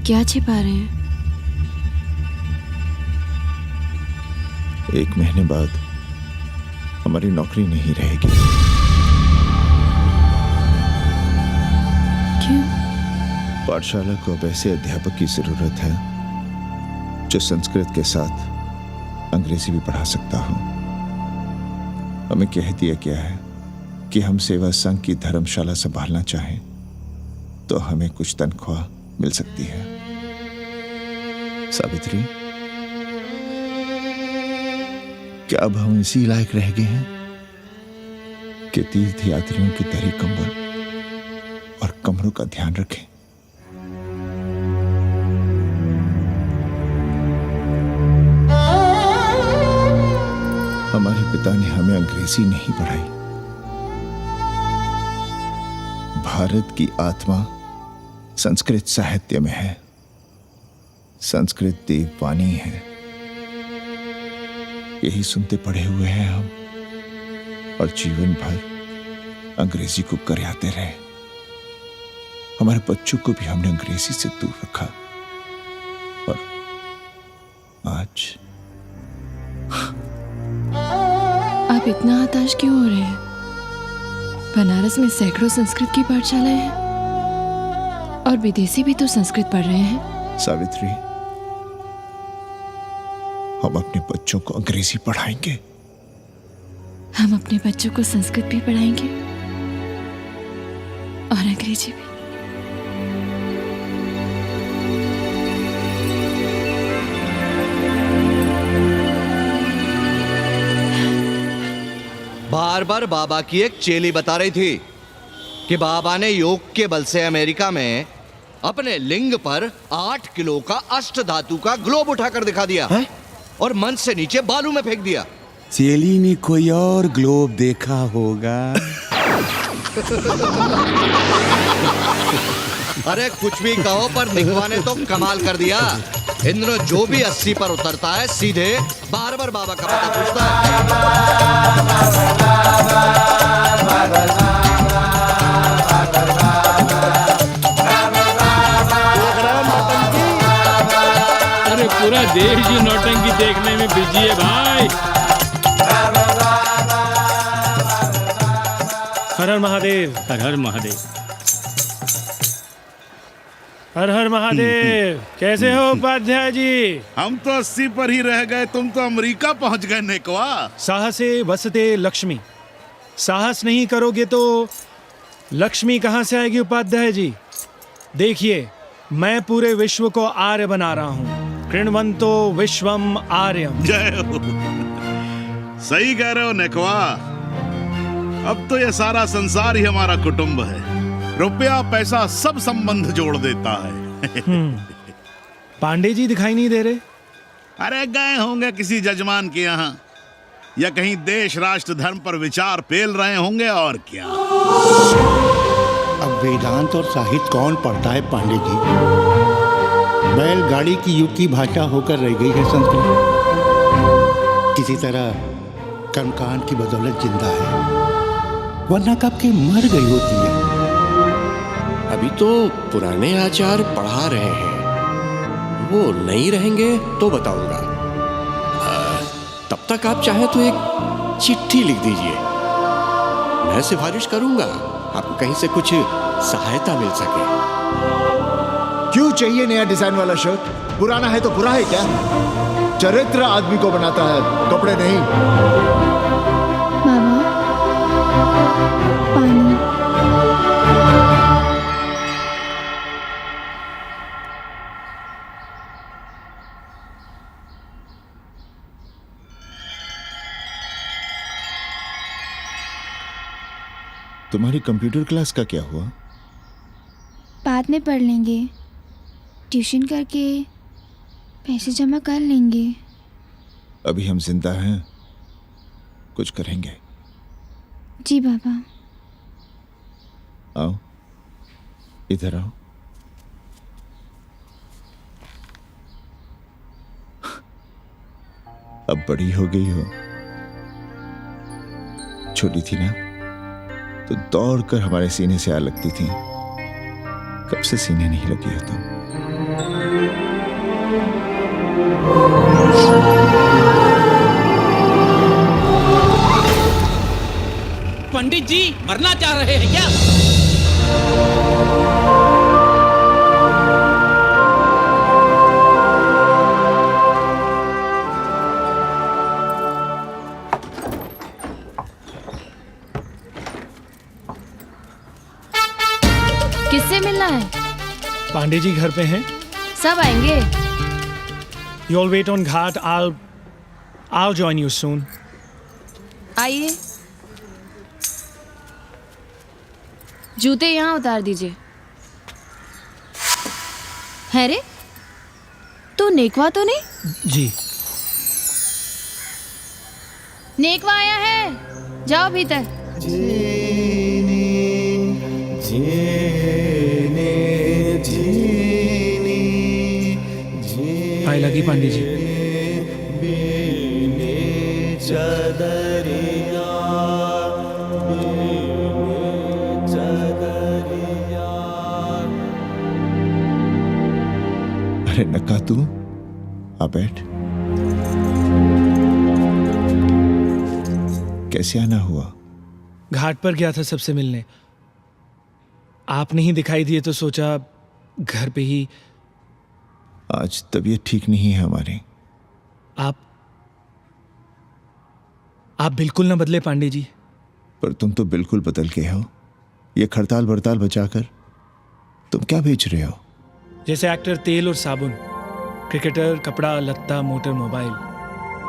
क्या छिपा रहे हैं? 1 महीने बाद हमारी नौकरी नहीं रहेगी। क्यों? पाठशाला को अब ऐसे अध्यापक की जरूरत है जो संस्कृत के साथ अंग्रेजी भी पढ़ा सकता हो। हमें कह दिया गया है कि हम सेवा संघ की धर्मशाला संभालना चाहें तो हमें कुछ तनख्वाह मिल सकती है। सावित्री, क्या अब हम इसी लायक रह गए हैं कि तीर्थ यात्रियों की दरी कंबल और कमरों का ध्यान रखें? हमारे पिता ने हमें अंग्रेजी नहीं पढ़ाई। भारत की आत्मा संस्कृत साहित्य में है, संस्कृत देववाणी है। यही सुनते पढ़े हुए हैं हम, और जीवन भर अंग्रेजी को करियाते रहे। हमारे बच्चों को भी हमने अंग्रेजी से दूर रखा, और आज आप इतना हताश क्यों हो रहे हैं? बनारस में सैकड़ों संस्कृत की पाठशालाएं हैं, और विदेशी भी तो संस्कृत पढ़ रहे हैं। सावित्री, हम अपने बच्चों को अंग्रेजी पढ़ाएंगे। हम अपने बच्चों को संस्कृत भी पढ़ाएंगे और अंग्रेजी भी। बार बार बाबा की एक चेली बता रही थी कि बाबा ने योग के बल से अमेरिका में अपने लिंग पर 8 किलो का अष्ट धातु का ग्लोब उठाकर दिखा दिया है? और मंच से नीचे बालू में फेंक दिया। चेली ने कोई और ग्लोब देखा होगा। अरे कुछ भी कहो, पर निकवा ने तो कमाल कर दिया। इंद्र जो भी 80 पर उतरता है सीधे बार बार बाबा का पता पूछता अरे पूरा देश ही नौटंकी देखने में बिजी है भाई। हर हर महादेव। हर हर महादेव। हर हर महादेव। कैसे हो उपाध्याय जी? हम तो 80 पर ही रह गए, तुम तो अमेरिका पहुंच गए नेकवा। साहसे वसते लक्ष्मी। साहस नहीं करोगे तो लक्ष्मी कहाँ से आएगी उपाध्याय जी? देखिए, मैं पूरे विश्व को आर्य बना रहा हूँ। कृण्वन्तो विश्वम आर्यम। जय हो। सही कह रहे हो नेकवा। अब तो ये सारा संसार ही हमारा कुटुंब है। रुपया पैसा सब संबंध जोड़ देता है। पांडे जी दिखाई नहीं दे रहे? अरे गए होंगे किसी जजमान के यहाँ, या कहीं देश राष्ट्र धर्म पर विचार पेल रहे होंगे, और क्या। अब वेदांत और साहित्य कौन पढ़ता है पांडे जी? बैलगाड़ी की युग की भाषा होकर रह गई है संस्कृत। किसी तरह कर्मकांड की बदौलत जिंदा है, वरना कब की मर गई होती है। अभी तो पुराने आचार पढ़ा रहे हैं, वो नहीं रहेंगे तो बताऊंगा। तब तक आप चाहे तो एक चिट्ठी लिख दीजिए, मैं सिफारिश करूंगा आपको कहीं से कुछ सहायता मिल सके। क्यों चाहिए नया डिजाइन वाला शर्ट? पुराना है तो बुरा है क्या? चरित्र आदमी को बनाता है, कपड़े नहीं। मामा, पानी। तुम्हारी कंप्यूटर क्लास का क्या हुआ? बाद में पढ़ लेंगे, ट्यूशन करके पैसे जमा कर लेंगे। अभी हम जिंदा हैं, कुछ करेंगे। जी बाबा। आओ, इधर आओ। अब बड़ी हो गई हो। छोटी थी ना तो दौड़कर हमारे सीने से आ लगती थी। कब से सीने नहीं लगी हो तुम? पंडित जी मरना चाह रहे हैं क्या? किससे मिलना है? पांडे जी घर पे हैं? सब आएंगे। You all wait on Ghat. I'll join you soon. आइए, जूते यहाँ उतार दीजिए। है रे, तो नेकवा तो नहीं? जी। नेकवा आया है, जाओ भीतर। आए लगी पांडे जी। अरे नक्का तू आ बैठ। कैसे आना हुआ? घाट पर गया था सबसे मिलने। आप नहीं दिखाई दिए तो सोचा घर पे ही। आज तबीयत ठीक नहीं है हमारी। आप बिल्कुल ना बदले पांडे जी। पर तुम तो बिल्कुल बदल गए हो। ये खड़ताल बड़ताल बचाकर तुम क्या बेच रहे हो? जैसे एक्टर तेल और साबुन, क्रिकेटर कपड़ा लत्ता मोटर मोबाइल,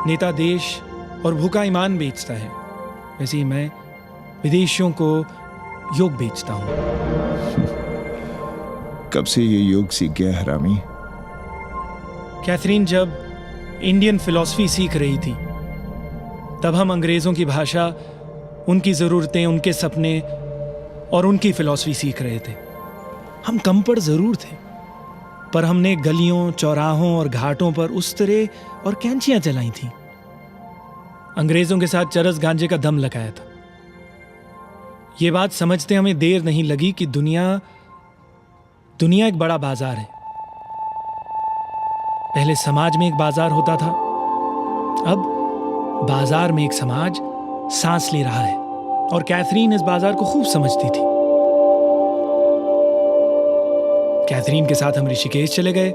नेता देश और भूखा ईमान बेचता है, वैसे ही मैं विदेशियों को योग बेचता हूं। कब से ये योग सीख गया हरामी? कैथरीन जब इंडियन फिलॉसफी सीख रही थी तब हम अंग्रेजों की भाषा, उनकी ज़रूरतें, उनके सपने और उनकी फिलॉसफी सीख रहे थे। हम कम पढ़ ज़रूर थे, पर हमने गलियों, चौराहों और घाटों पर उस्तरे और कैंचियां चलाई थीं। अंग्रेजों के साथ चरस गांजे का दम लगाया था। ये बात समझते हमें देर नहीं लगी कि दुनिया एक बड़ा बाजार है। पहले समाज में एक बाजार होता था, अब बाजार में एक समाज सांस ले रहा है, और कैथरीन इस बाजार को खूब समझती थी। कैथरीन के साथ हम ऋषिकेश चले गए,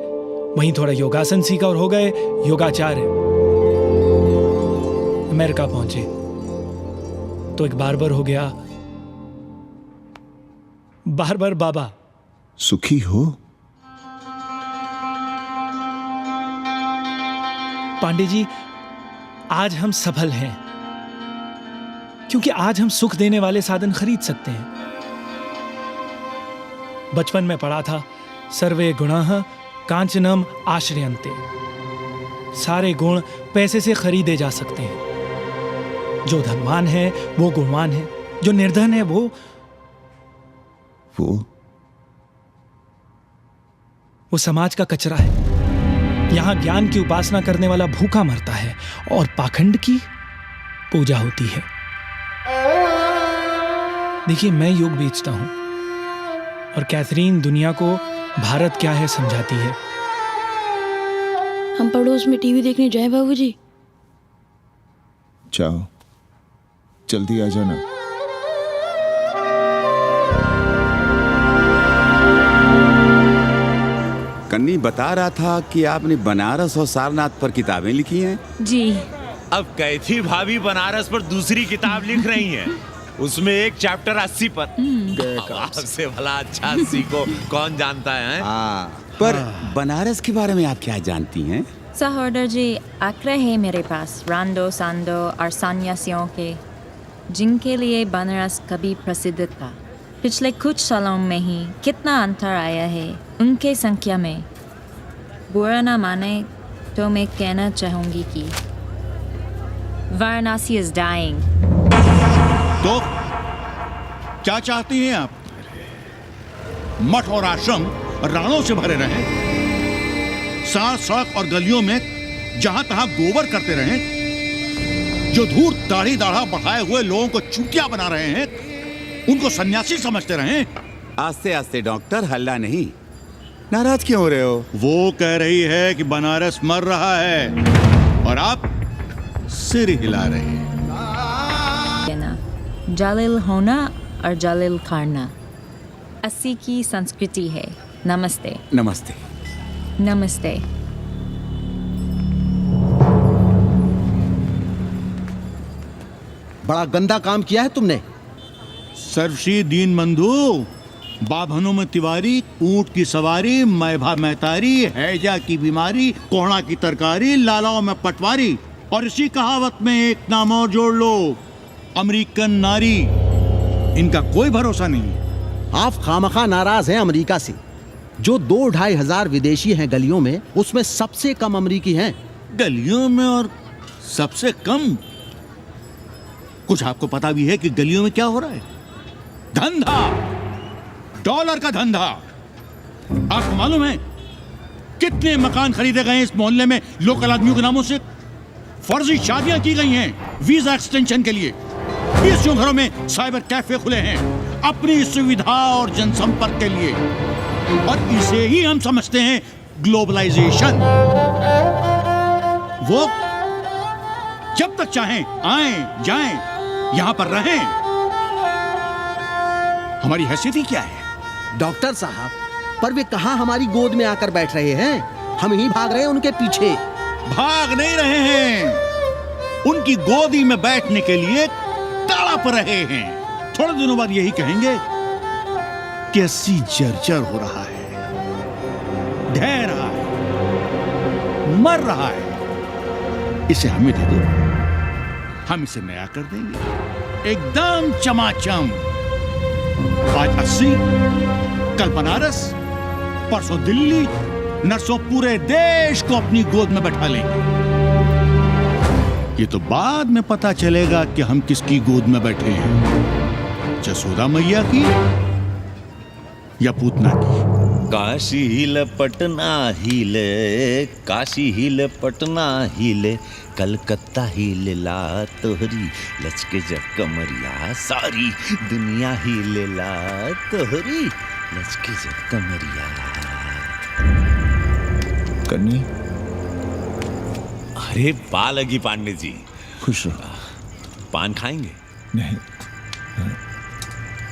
वहीं थोड़ा योगासन सीखा और हो गए योगाचार्य। अमेरिका पहुंचे तो एक बार्बर हो गया, बार्बर बाबा। सुखी हो? पांडे जी, आज हम सफल हैं क्योंकि आज हम सुख देने वाले साधन खरीद सकते हैं। बचपन में पढ़ा था, सर्वे गुणाः कांचनम आश्रयन्ते। सारे गुण पैसे से खरीदे जा सकते हैं। जो धनवान है वो गुणवान है, जो निर्धन है वो समाज का कचरा है। यहां ज्ञान की उपासना करने वाला भूखा मरता है और पाखंड की पूजा होती है। देखिए, मैं योग बेचता हूं और कैथरीन दुनिया को भारत क्या है समझाती है। हम पड़ोस में टीवी देखने जाएं बाबूजी? जाओ, जल्दी आ जाना। कन्नी बता रहा था कि आपने बनारस और सारनाथ पर किताबें लिखी हैं। जी। अब कैथी भाभी बनारस पर दूसरी किताब लिख रही हैं। उसमें एक चैप्टर 80 पर। आपसे भला अच्छा 80 को कौन जानता है? पर बनारस के बारे में आप क्या जानती हैं? सहोदर जी, आंकड़े हैं मेरे पास रांडो सांडो और सन्यासियों के, जिनके लिए बनारस कभी प्रसिद्ध था। पिछले कुछ सालों में ही कितना अंतर आया है उनके संख्या में। बुरा ना माने तो मैं कहना चाहूंगी कि वाराणसी इज डाइंग। तो क्या चाहती हैं आप? मठ और आश्रम राणों से भरे रहें, सड़क सड़क और गलियों में जहां तहां गोबर करते रहें, जो धूर्त दाढ़ी दाढ़ा बढ़ाए हुए लोगों को चूतिया बना रहे हैं उनको सन्यासी समझते रहें। आस्ते आस्ते डॉक्टर, हल्ला नहीं। नाराज क्यों हो रहे हो? वो कह रही है कि बनारस मर रहा है और आप सिर हिला रहे हैं। जालिल होना और जालिल खाना 80 की संस्कृति है। नमस्ते। नमस्ते। नमस्ते। बड़ा गंदा काम किया है तुमने। सर्वश्री दीन बंधु, बाभनों में तिवारी, ऊंट की सवारी, मैभा मैतारी, हैजा की बीमारी, कोहड़ा की तरकारी, लालाओं में पटवारी, और इसी कहावत में एक नाम और जोड़ लो, अमेरिकन नारी। इनका कोई भरोसा नहीं। आप खामखा नाराज हैं अमेरिका से। जो 2-2.5 हजार विदेशी हैं गलियों में, उसमें सबसे कम अमेरिकी हैं। गलियों में और सबसे कम? कुछ आपको पता भी है कि गलियों में क्या हो रहा है? धंधा, डॉलर का धंधा। आपको मालूम है कितने मकान खरीदे गए इस मोहल्ले में लोकल आदमियों के नामों से? फर्जी शादियां की गई हैं वीजा एक्सटेंशन के लिए। 20 घरों में साइबर कैफे खुले हैं अपनी सुविधा और जनसंपर्क के लिए, और इसे ही हम समझते हैं ग्लोबलाइजेशन। वो जब तक चाहें आएं जाएं, यहां पर रहें। हमारी हैसियत ही क्या है? डॉक्टर साहब, पर वे कहां हमारी गोद में आकर बैठ रहे हैं? हम ही भाग रहे हैं उनके पीछे। भाग नहीं रहे हैं, उनकी गोदी में बैठने के लिए तड़प रहे हैं। थोड़े दिनों बाद यही कहेंगे कि अस्सी जर्जर हो रहा है, ढह रहा है, मर रहा है, इसे हमें दे दो, हम इसे नया कर देंगे एकदम चमाचम। आज 80, कल बनारस, परसों दिल्ली, नरसों पूरे देश को अपनी गोद में बैठा लेंगे। ये तो बाद में पता चलेगा कि हम किसकी गोद में बैठे हैं, जसोदा मैया की या पूतना की। काशी हिले पटना हिले, काशी हिले पटना हिले, कलकत्ता हिले ला तोहरी लचके जब कमरिया, सारी दुनिया हिले ला तोहरी लचके जब कमरिया। कन्नी, अरे पा लगी पांडे जी। खुश रहो। पान खाएंगे? नहीं,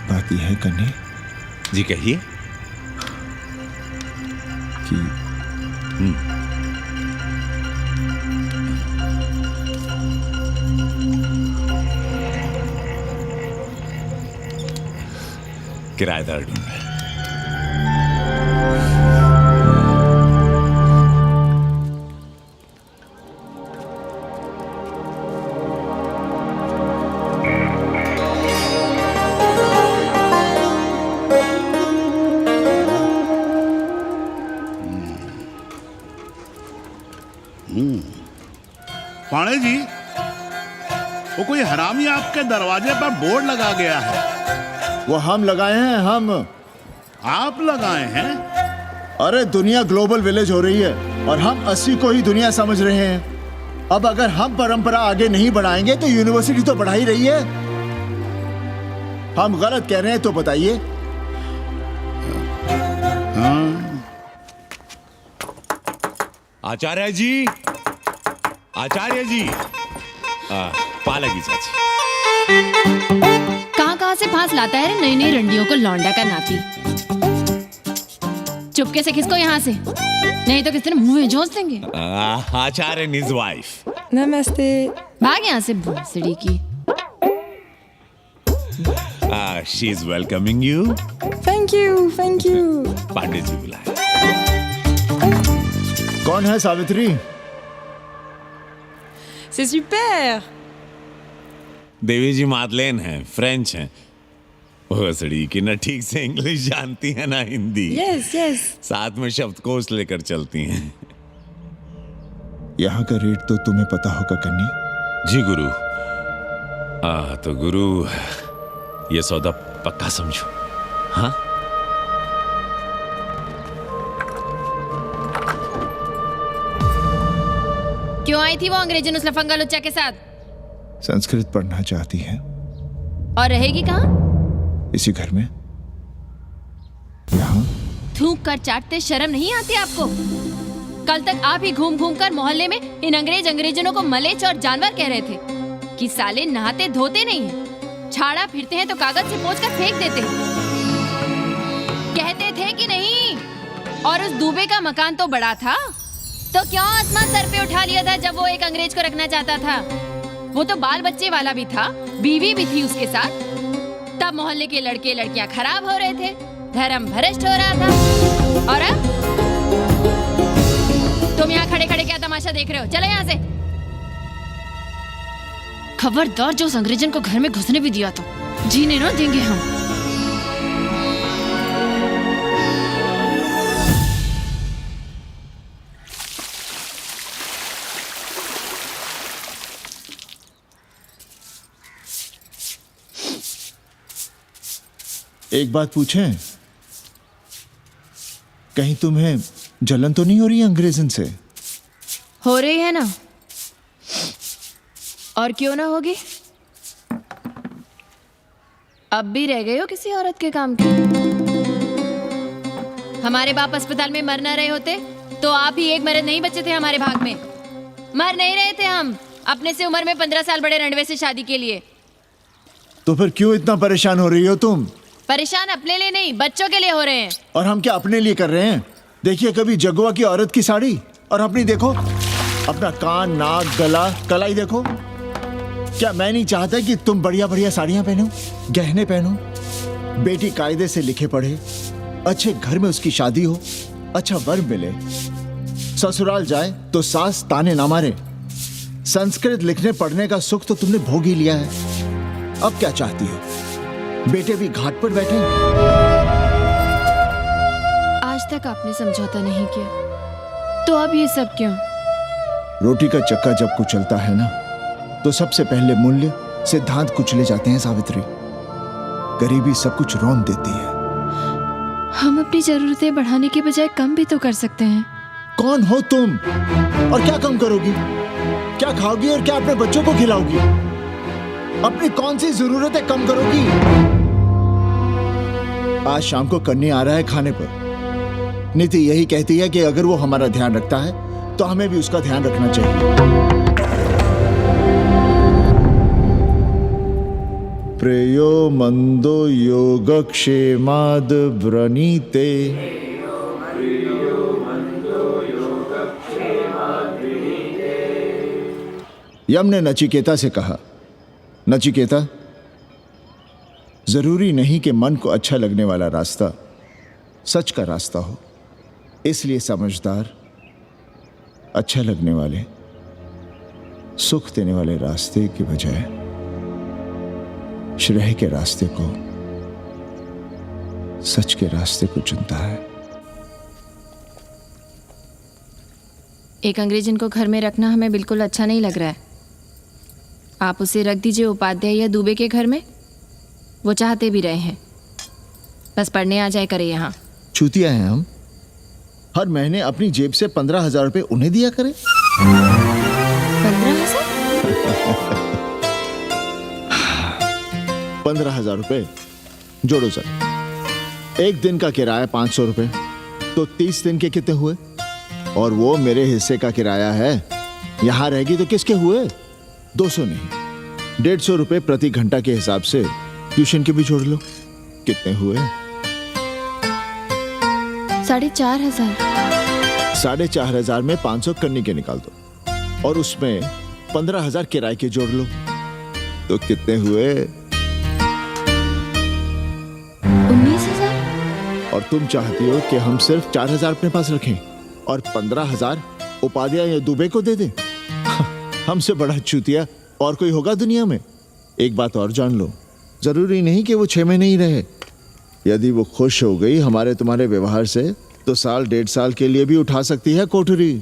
बात यह है कन्नी जी, कहिए। कि किराएदार ढूंढे। पाणे जी, वो कोई हरामी आपके दरवाजे पर बोर्ड लगा गया है। वो हम लगाए हैं। हम? आप लगाए हैं? अरे दुनिया ग्लोबल विलेज हो रही है और हम 80 को ही दुनिया समझ रहे हैं। अब अगर हम परंपरा आगे नहीं बढ़ाएंगे तो यूनिवर्सिटी तो बढ़ा ही रही है। हम गलत कह रहे हैं तो बताइए। आचार्य जी, आचार्य जी, पालगी चाची। कहाँ से फांस लाता है नई नई रंडियों को लौंडा का नाती। चुपके से खिसको यहाँ से, नहीं तो किस दिन मुंह में जोश देंगे। आचार्य and his wife। नमस्ते। भाग यहाँ से भोसड़ी की। She is welcoming you। Thank you, thank you. Pandey ji बुलाए। कौन है सावित्री? C'est super। देवी जी मादलेन हैं, फ्रेंच हैं। भोसड़ी की ना ठीक से इंग्लिश जानती है ना हिंदी। Yes yes. साथ में शब्दकोश लेकर चलती हैं। यहाँ का रेट तो तुम्हें पता होगा कन्नी। जी गुरु। तो गुरु, ये सौदा पक्का समझो। हाँ, क्यों आई थी वो अंग्रेजन उस लफंगा लुच्चा के साथ? संस्कृत पढ़ना चाहती है। और रहेगी कहाँ? इसी घर में, यहाँ। थूक कर चाटते शर्म नहीं आती आपको? कल तक आप ही घूम घूम कर मोहल्ले में इन अंग्रेजनों को मलेच और जानवर कह रहे थे कि साले नहाते धोते नहीं हैं, छाड़ा फिरते हैं तो कागज से पोंछ कर फेंक देते हैं। कहते थे कि नहीं? और उस दूबे का मकान तो बड़ा था, तो क्यों आसमान सर पे उठा लिया था जब वो एक अंग्रेज को रखना चाहता था? वो तो बाल बच्चे वाला भी था, बीवी भी थी उसके साथ। तब मोहल्ले के लड़के लड़कियां खराब हो रहे थे, धर्म भ्रष्ट हो रहा था। और अब तुम यहाँ खड़े खड़े क्या तमाशा देख रहे हो? चले यहाँ से। खबरदार, जो उस अंग्रेजन को घर में घुसने भी दिया तो जीने ना देंगे हम। एक बात पूछें, कहीं तुम्हें जलन तो नहीं हो रही अंग्रेजन से? हो रही है ना, और क्यों ना होगी? अब भी रह गए हो किसी औरत के काम की? हमारे बाप अस्पताल में मर ना रहे होते तो आप ही एक मर्द नहीं बचे थे हमारे भाग में। मर नहीं रहे थे हम अपने से उम्र में 15 साल बड़े रणवे से शादी के लिए। तो फिर क्यों इतना परेशान हो रही हो तुम? परेशान अपने लिए नहीं, बच्चों के लिए हो रहे हैं। और हम क्या अपने लिए कर रहे हैं? देखिए कभी जगुआ की औरत की साड़ी और अपनी देखो, अपना कान, नाक, गला, कलाई देखो। क्या मैं नहीं चाहता कि तुम बढ़िया बढ़िया साड़ियां पहनो, गहने पहनो, बेटी कायदे से लिखे पढ़े, अच्छे घर में उसकी शादी हो, अच्छा वर मिले, ससुराल जाए तो सास ताने ना मारे। संस्कृत लिखने पढ़ने का सुख तो तुमने भोग ही लिया है। अब क्या चाहती हो? बेटे भी घाट पर बैठे। आज तक आपने समझौता नहीं किया तो अब ये सब क्यों? रोटी का चक्का जब कुचलता है ना, तो सबसे पहले मूल्य सिद्धांत कुचले जाते हैं सावित्री। गरीबी सब कुछ रौंद देती है। हम अपनी जरूरतें बढ़ाने के बजाय कम भी तो कर सकते हैं। कौन हो तुम और क्या कम करोगी? क्या खाओगी और क्या अपने बच्चों को खिलाओगी? अपनी कौन सी जरूरतें कम करोगी? आज शाम को कन्नी आ रहा है खाने पर। नीति यही कहती है कि अगर वो हमारा ध्यान रखता है तो हमें भी उसका ध्यान रखना चाहिए। प्रेयो मंदो योगक्षेमाद व्रणीते। यम ने नचिकेता से कहा, नचिकेता, जरूरी नहीं कि मन को अच्छा लगने वाला रास्ता सच का रास्ता हो। इसलिए समझदार, अच्छा लगने वाले, सुख देने वाले रास्ते की बजाय श्रेय के रास्ते को, सच के रास्ते को चुनता है। एक अंग्रेजन को घर में रखना हमें बिल्कुल अच्छा नहीं लग रहा है। आप उसे रख दीजिए उपाध्याय या दुबे के घर में, वो चाहते भी रहे हैं। बस पढ़ने आ जाए करे यहाँ। चूतिया हैं हम। हर महीने अपनी जेब से 15,000 रुपए उन्हें दिया करें। 15,000 रुपए जोड़ो सर। एक दिन का किराया 500 रुपए, तो 30 दिन के कितने हुए? और वो मेरे हिस्से का किराया है। यहां रहेगी तो किसके हुए? 200 नहीं, 150 रुपए प्रति घंटा के हिसाब से ट्यूशन के भी जोड़ लो। कितने हुए? 4,500। 4,500 में 500 कन्नी के निकाल दो और उसमें 15,000 किराए के जोड़ लो, तो कितने हुए? 19,000। और तुम चाहती हो कि हम सिर्फ 4,000 अपने पास रखें और 15,000 उपाध्याय या दुबे को दे दें? हमसे बड़ा चूतिया और कोई होगा दुनिया में? एक बात और जान लो, जरूरी नहीं कि वो 6 महीने ही रहे। यदि वो खुश हो गई हमारे तुम्हारे व्यवहार से, तो साल 1.5 साल के लिए भी उठा सकती है कोठरी।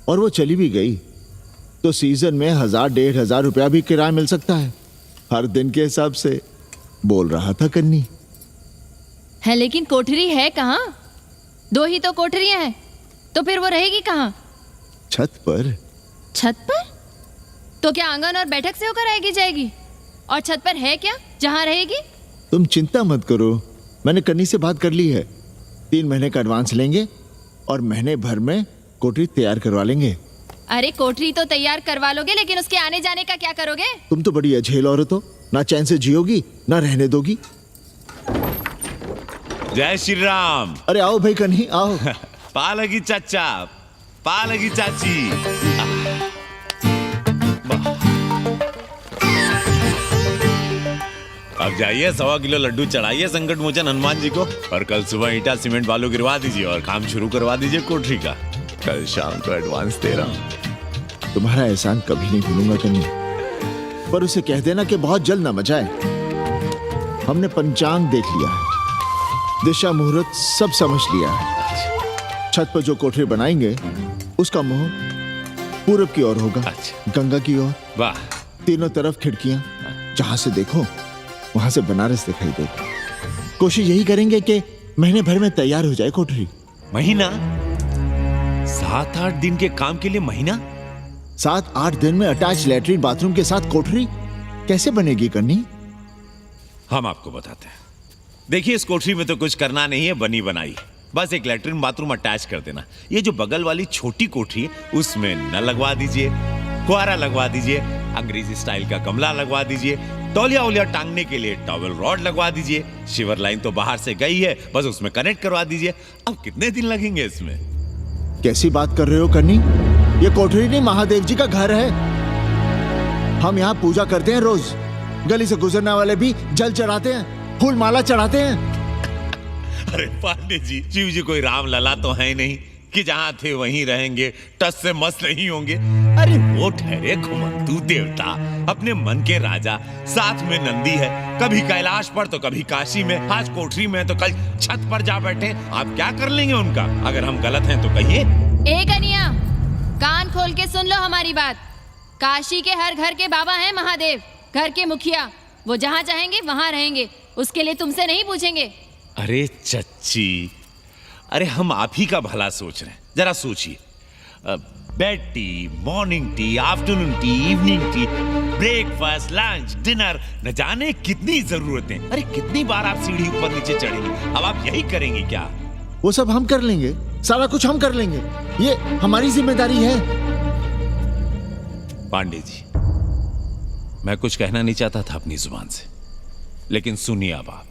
और वो चली भी गई तो सीजन में 1,000-1,500 रुपया भी किराया मिल सकता है, हर दिन के हिसाब से। बोल रहा था कन्नी। है लेकिन कोठरी है कहाँ? 2 ही तो कोठरियां हैं, तो फिर वो रहेगी कहाँ? छत पर। छत पर? तो क्या आंगन और बैठक से होकर आएगी जाएगी? और छत पर है क्या जहाँ रहेगी? तुम चिंता मत करो, मैंने कन्नी से बात कर ली है। 3 महीने का एडवांस लेंगे और महीने भर में कोठरी तैयार करवा लेंगे। अरे कोठरी तो तैयार करवा लोगे, लेकिन उसके आने जाने का क्या करोगे? तुम तो बड़ी अझेल औरत हो, ना चैन से जियोगी ना रहने दोगी। जय श्री राम। अरे आओ भाई कन्ही आओ। पालगी चाचा, पालगी चाची। अब जाइए 1.25 किलो लड्डू चढ़ाइए संकट मोचन हनुमान जी को और कल सुबह ईटा सीमेंट बालू गिरवा दीजिए और काम शुरू करवा दीजिए कोठरी का। कल शाम को एडवांस दे रहा हूँ। तुम्हारा एहसान कभी नहीं भूलूंगा कन्नी, पर उसे कह देना कि बहुत जल्द न मचाए। हमने पंचांग देख लिया है, दिशा मुहूर्त सब समझ लिया है। छत पर जो कोठरी बनाएंगे उसका मुंह पूरब की ओर होगा, गंगा की ओर। वाह। तीनों तरफ खिड़कियां, जहां से देखो वहां से बनारस दिखाई देगा। कोशिश यही करेंगे कि महीने भर में तैयार हो जाए कोठरी। महीना? 7-8 दिन के काम के लिए महीना? 7-8 दिन में अटैच लैट्रिन बाथरूम के साथ कोठरी कैसे बनेगी कन्नी? हम आपको बताते हैं। देखिए, इस कोठरी में तो कुछ करना नहीं है, बनी बनाई। बस एक लैट्रिन बाथरूम अटैच कर देना। ये जो बगल वाली छोटी कोठरी है उसमें नल लगवा दीजिए, फुहारा लगवा दीजिए, अंग्रेजी स्टाइल का गमला लगवा दीजिए, तौलिया उलिया टांगने के लिए टॉवल रॉड लगवा दीजिए। शिवर लाइन तो बाहर से गई है, बस उसमें कनेक्ट करवा दीजिए। अब कितने दिन लगेंगे इसमें? कैसी बात कर रहे हो कन्नी? ये कोठरी नहीं, महादेव जी का घर है। हम यहाँ पूजा करते हैं रोज। गली से गुजरने वाले भी जल चढ़ाते हैं, फूल माला चढ़ाते हैं। अरे पांडे जी, शिव जी कोई राम लला तो है नहीं कि जहां थे वहीं रहेंगे, टस से मस्त नहीं होंगे। अरे वो ठहरे घुमंतू देवता, अपने मन के राजा, साथ में नंदी है, कभी कैलाश पर तो कभी काशी में, आज कोठरी में तो कल छत पर जा बैठे। आप क्या कर लेंगे उनका? अगर हम गलत हैं तो कहिए। ए कन्या, कान खोल के सुन लो हमारी बात। काशी के हर घर के बाबा हैं महादेव, घर के मुखिया। वो जहाँ चाहेंगे वहाँ रहेंगे, उसके लिए तुमसे नहीं पूछेंगे। अरे चच्ची, अरे हम आप ही का भला सोच रहे हैं। जरा सोचिए, bed tea, morning tea, afternoon T, evening tea, breakfast, lunch, dinner, न जाने कितनी जरूरतें। अरे कितनी बार आप सीढ़ी ऊपर नीचे चढ़ेंगे। अब आप यही करेंगे क्या? वो सब हम कर लेंगे, सारा कुछ हम कर लेंगे, ये हमारी जिम्मेदारी है। पांडे जी, मैं कुछ कहना नहीं चाहता था अपनी जुबान से, लेकिन सुनिए अब आप।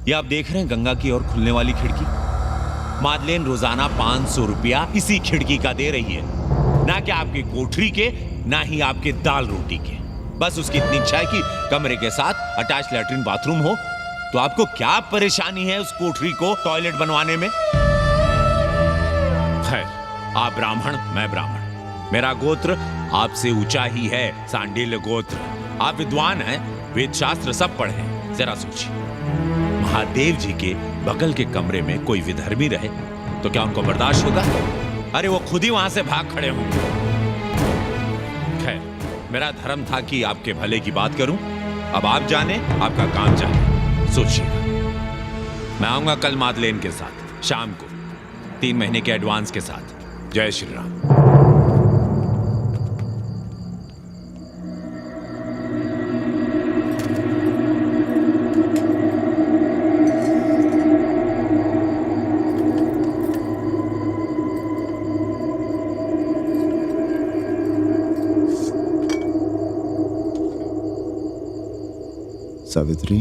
ये आप देख रहे हैं गंगा की ओर खुलने वाली खिड़की? मादलेन रोजाना 500 रुपया इसी खिड़की का दे रही है, ना कि आपकी कोठरी के, ना ही आपके दाल रोटी के। बस उसकी इतनी इच्छा है कि कमरे के साथ अटैच लैट्रिन बाथरूम हो। तो आपको क्या परेशानी है उस कोठरी को टॉयलेट बनवाने में? खैर, आप ब्राह्मण, मैं ब्राह्मण, मेरा गोत्र आपसे ऊंचा ही है, सांडिल्य गोत्र। आप विद्वान हैं, वेद शास्त्र सब पढ़े हैं। जरा सोचिए, महादेव जी के बगल के कमरे में कोई विधर्मी रहे तो क्या उनको बर्दाश्त होगा? अरे वो खुद ही वहां से भाग खड़े होंगे। खैर, मेरा धर्म था कि आपके भले की बात करूं। अब आप जाने, आपका काम जाने। सोचिएगा, मैं आऊंगा कल मादलेन के साथ शाम को, 3 महीने के एडवांस के साथ। जय श्री राम। सावित्री,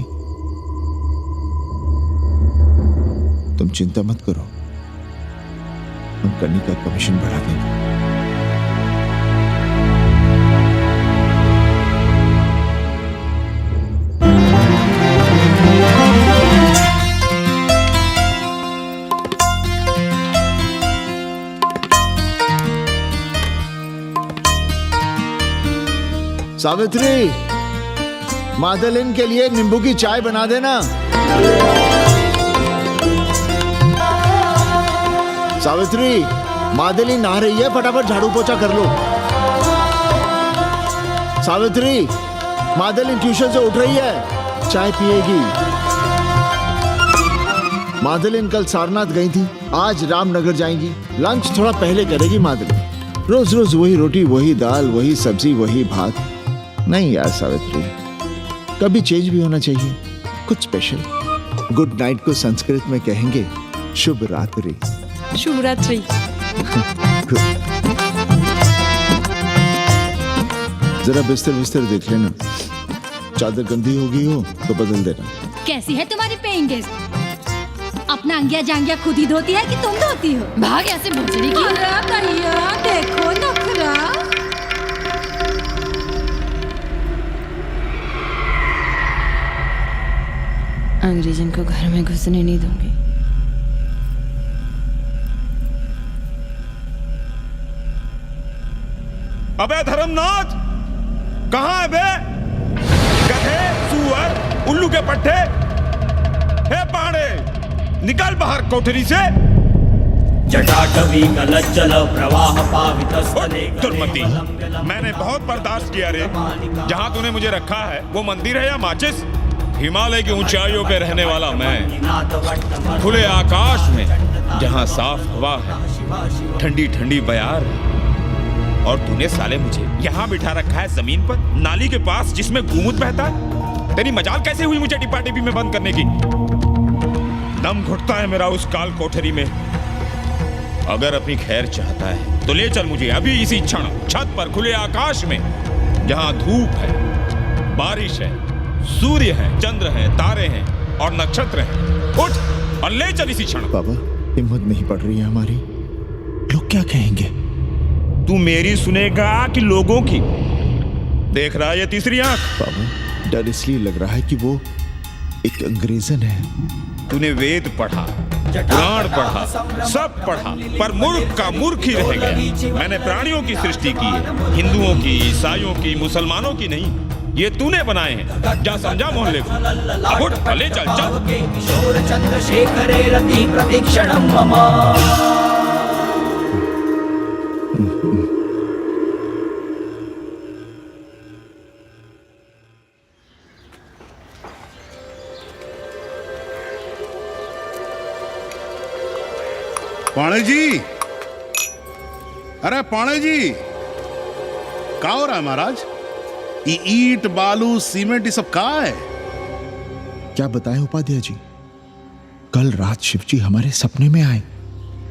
तुम चिंता मत करो, हम कन्नी का कमीशन बढ़ा देंगे। सावित्री, मादलिन के लिए नींबू की चाय बना देना। सावित्री, मादलिन नहा रही है, फटाफट झाड़ू पोछा कर लो। सावित्री, मादलिन ट्यूशन से उठ रही है, चाय पिएगी। मादलिन कल सारनाथ गई थी, आज रामनगर जाएंगी, लंच थोड़ा पहले करेगी मादलिन। रोज रोज वही रोटी, वही दाल, वही सब्जी, वही भात। नहीं यार सावित्री, कभी चेंज भी होना चाहिए, कुछ स्पेशल। गुड नाइट को संस्कृत में कहेंगे शुभ रात्रि। शुभ रात्रि। जरा बिस्तर बिस्तर देख लेना, चादर गंदी हो गई हो तो बदल देना। कैसी है तुम्हारी पेइंग गेस्ट? अपना अंगिया जांगिया खुद ही धोती है कि तुम धोती हो? भाग ऐसे भोसड़ी की। अरे भैया देखो नखरा। अंग्रेजन को घर में घुसने नहीं दूंगी। अबे धर्मनाथ, कहाँ है बे? गधे, सुअर, उल्लू के पट्टे। हे पांडे, निकल बाहर कोठरी से। जटाटवी कलज्जल प्रवाह पावितस्तने दुर्मति, मैंने बहुत बर्दाश्त किया रे। जहाँ तूने मुझे रखा है वो मंदिर है या माचिस? हिमालय की ऊंचाइयों पे रहने वाला मैं, खुले आकाश में जहाँ साफ हवा है, ठंडी ठंडी बयार है, और तूने साले मुझे यहाँ बिठा रखा है जमीन पर, नाली के पास जिसमें गोमूत्र बहता है। तेरी मजाल कैसे हुई मुझे टिपा टिपी में बंद करने की? दम घुटता है मेरा उस काल कोठरी में। अगर अपनी खैर चाहता है तो ले चल मुझे अभी इसी क्षण छत पर खुले आकाश में, जहां धूप है, बारिश है, सूर्य है, चंद्र है, तारे हैं और नक्षत्र हैं। उठ और ले चल इसी क्षण। बाबा, हिम्मत नहीं पड़ रही है हमारी। लोग क्या कहेंगे? तू मेरी सुनेगा कि लोगों की? देख रहा है ये तीसरी आंख? बाबा, डर इसलिए लग रहा है कि वो एक अंग्रेजन है। तूने वेद पढ़ा, पुराण पढ़ा, सब पढ़ा, पर मूर्ख का मूर्ख ही रह गया। मैंने प्राणियों की सृष्टि की है, हिंदुओं की, ईसाइयों की, मुसलमानों की नहीं। ये तूने बनाए हैं। जा समझा मोहल्ले को। अब उठ, ले चल चल। किशोर चंद्रशेखरे रति प्रतीक्षणं मम। पाणे जी, अरे पाणे जी, क्या हो रहा है महाराज? ये ईंट बालू सीमेंट ये सब कहाँ है? क्या बताएं उपाध्याय जी, कल रात शिवजी हमारे सपने में आए।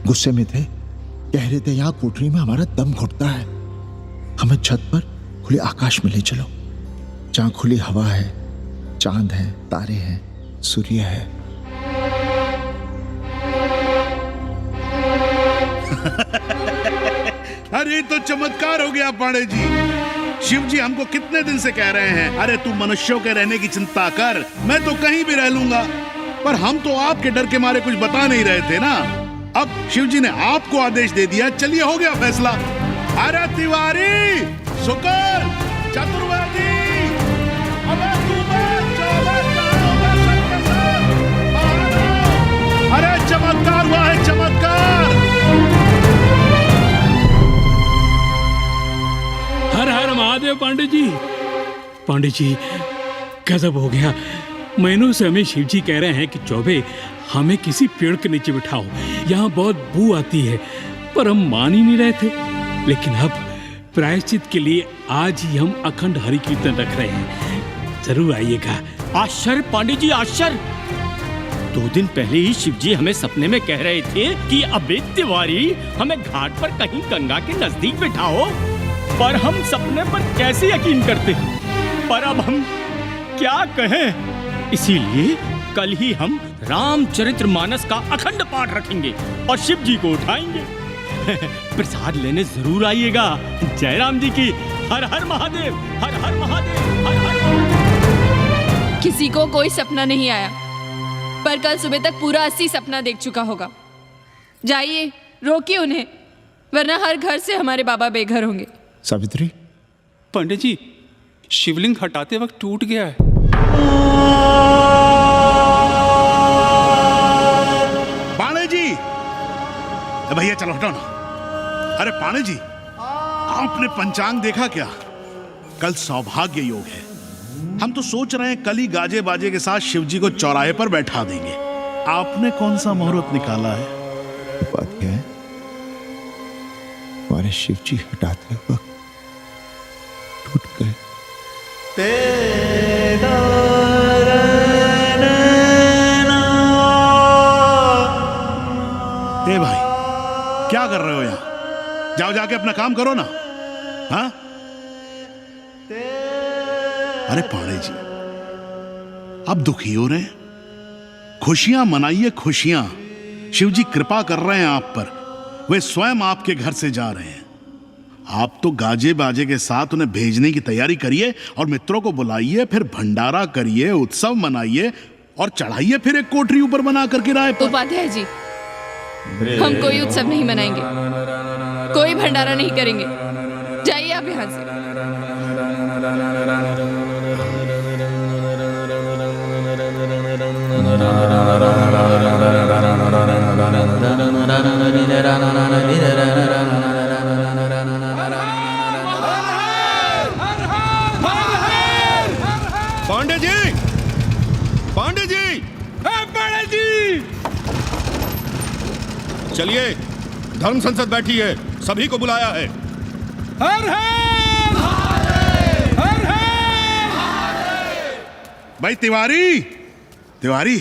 गुस्से में थे, कह रहे थे यहाँ कोठरी में हमारा दम घुटता है, हमें छत पर खुले आकाश में ले चलो, जहाँ खुली हवा है, चांद है, तारे हैं, सूर्य है। अरे तो चमत्कार हो गया पाणे जी। शिव जी हमको कितने दिन से कह रहे हैं, अरे तू मनुष्यों के रहने की चिंता कर, मैं तो कहीं भी रह लूंगा। पर हम तो आपके डर के मारे कुछ बता नहीं रहे थे ना। अब शिव जी ने आपको आदेश दे दिया, चलिए हो गया फैसला। अरे तिवारी, शुक्र, चतुर्वेदी, अरे चमत्कार हुआ है, चमत्कार। हर हर महादेव पांडे जी। पांडे जी, गजब हो गया। महीनों से हमें शिवजी कह रहे हैं कि चौबे हमें किसी पेड़ के नीचे बिठाओ, यहाँ बहुत बू आती है, पर हम मान ही नहीं रहे थे। लेकिन अब प्रायश्चित के लिए आज ही हम अखंड हरि कीर्तन रख रहे हैं, जरूर आइएगा। आश्चर्य पांडे जी, आश्चर्य। 2 दिन पहले ही शिवजी हमें सपने में कह रहे थे कि अबे तिवारी, हमें घाट पर कहीं गंगा के नजदीक बिठाओ, पर हम सपने पर कैसे यकीन करते? पर अब हम क्या कहें? इसीलिए कल ही हम रामचरितमानस का अखंड पाठ रखेंगे और शिव जी को उठाएंगे। प्रसाद लेने जरूर आइएगा। जय राम जी की। हर हर महादेव, हर हर महादेव, हर हर महादेव। किसी को कोई सपना नहीं आया, पर कल सुबह तक पूरा 80 सपना देख चुका होगा। जाइए, रोकिए उन्हें, वरना हर घर से हमारे बाबा बेघर होंगे। सावित्री, पंडित जी, शिवलिंग हटाते वक्त टूट गया है। पाणे जी, भैया चलो हटाओ ना। अरे पाणे जी, आपने पंचांग देखा क्या? कल सौभाग्य योग है। हम तो सोच रहे हैं कल ही गाजे बाजे के साथ शिवजी को चौराहे पर बैठा देंगे। आपने कौन सा मुहूर्त निकाला है? उपाध्याय, हमारे शिवजी हटाते वक्त टूट गए। ए भाई, क्या कर रहे हो यहाँ? जाओ जाके अपना काम करो ना। हाँ? अरे पाणे जी, अब दुखी हो रहे हैं? खुशियां मनाइए, खुशियां। शिवजी कृपा कर रहे हैं आप पर, वे स्वयं आपके घर से जा रहे हैं। आप तो गाजे बाजे के साथ उन्हें भेजने की तैयारी करिए और मित्रों को बुलाइए, फिर भंडारा करिए, उत्सव मनाइए, और चढ़ाइए फिर एक कोठरी ऊपर बना कर किराए पर। उपाध्याय जी, हम कोई उत्सव नहीं मनाएंगे, कोई भंडारा नहीं करेंगे। जाइए आप यहाँ से। पांडे जी, पांडे जी, पांडे जी, चलिए, धर्म संसद बैठी है, सभी को बुलाया है। हर हर हर भाई तिवारी, तिवारी,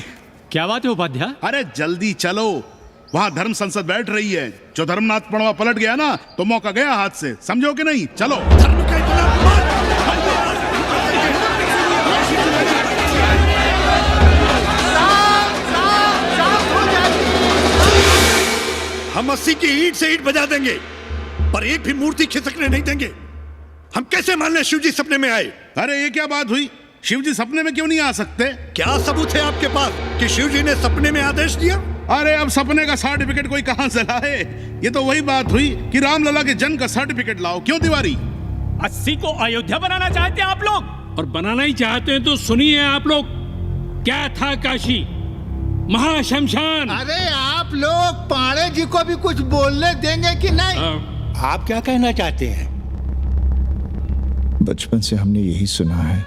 क्या बात है उपाध्याय? अरे जल्दी चलो, वहां धर्म संसद बैठ रही है। जो धर्मनाथ पड़वा पलट गया ना तो मौका गया हाथ से, समझो कि नहीं? चलो। हम 80 की ईंट से ईंट बजा देंगे, पर एक भी मूर्ति खिसकने नहीं देंगे। हम कैसे मान लें शिव जी सपने में आए? अरे ये क्या बात हुई? शिव जी सपने में क्यों नहीं आ सकते? क्या सबूत है आपके पास कि शिव जी ने सपने में आदेश दिया? अरे अब सपने का सर्टिफिकेट कोई कहां से लाए? ये तो वही बात हुई कि रामलला के जन्म का सर्टिफिकेट लाओ। क्यों तिवारी? 80 को अयोध्या बनाना चाहते हैं आप लोग, और बनाना ही चाहते हैं तो सुनिए आप लोग, क्या था काशी महाशमशान। अरे आप लोग पाड़े जी को भी कुछ बोलने देंगे कि नहीं? आप क्या कहना चाहते हैं? बचपन से हमने यही सुना है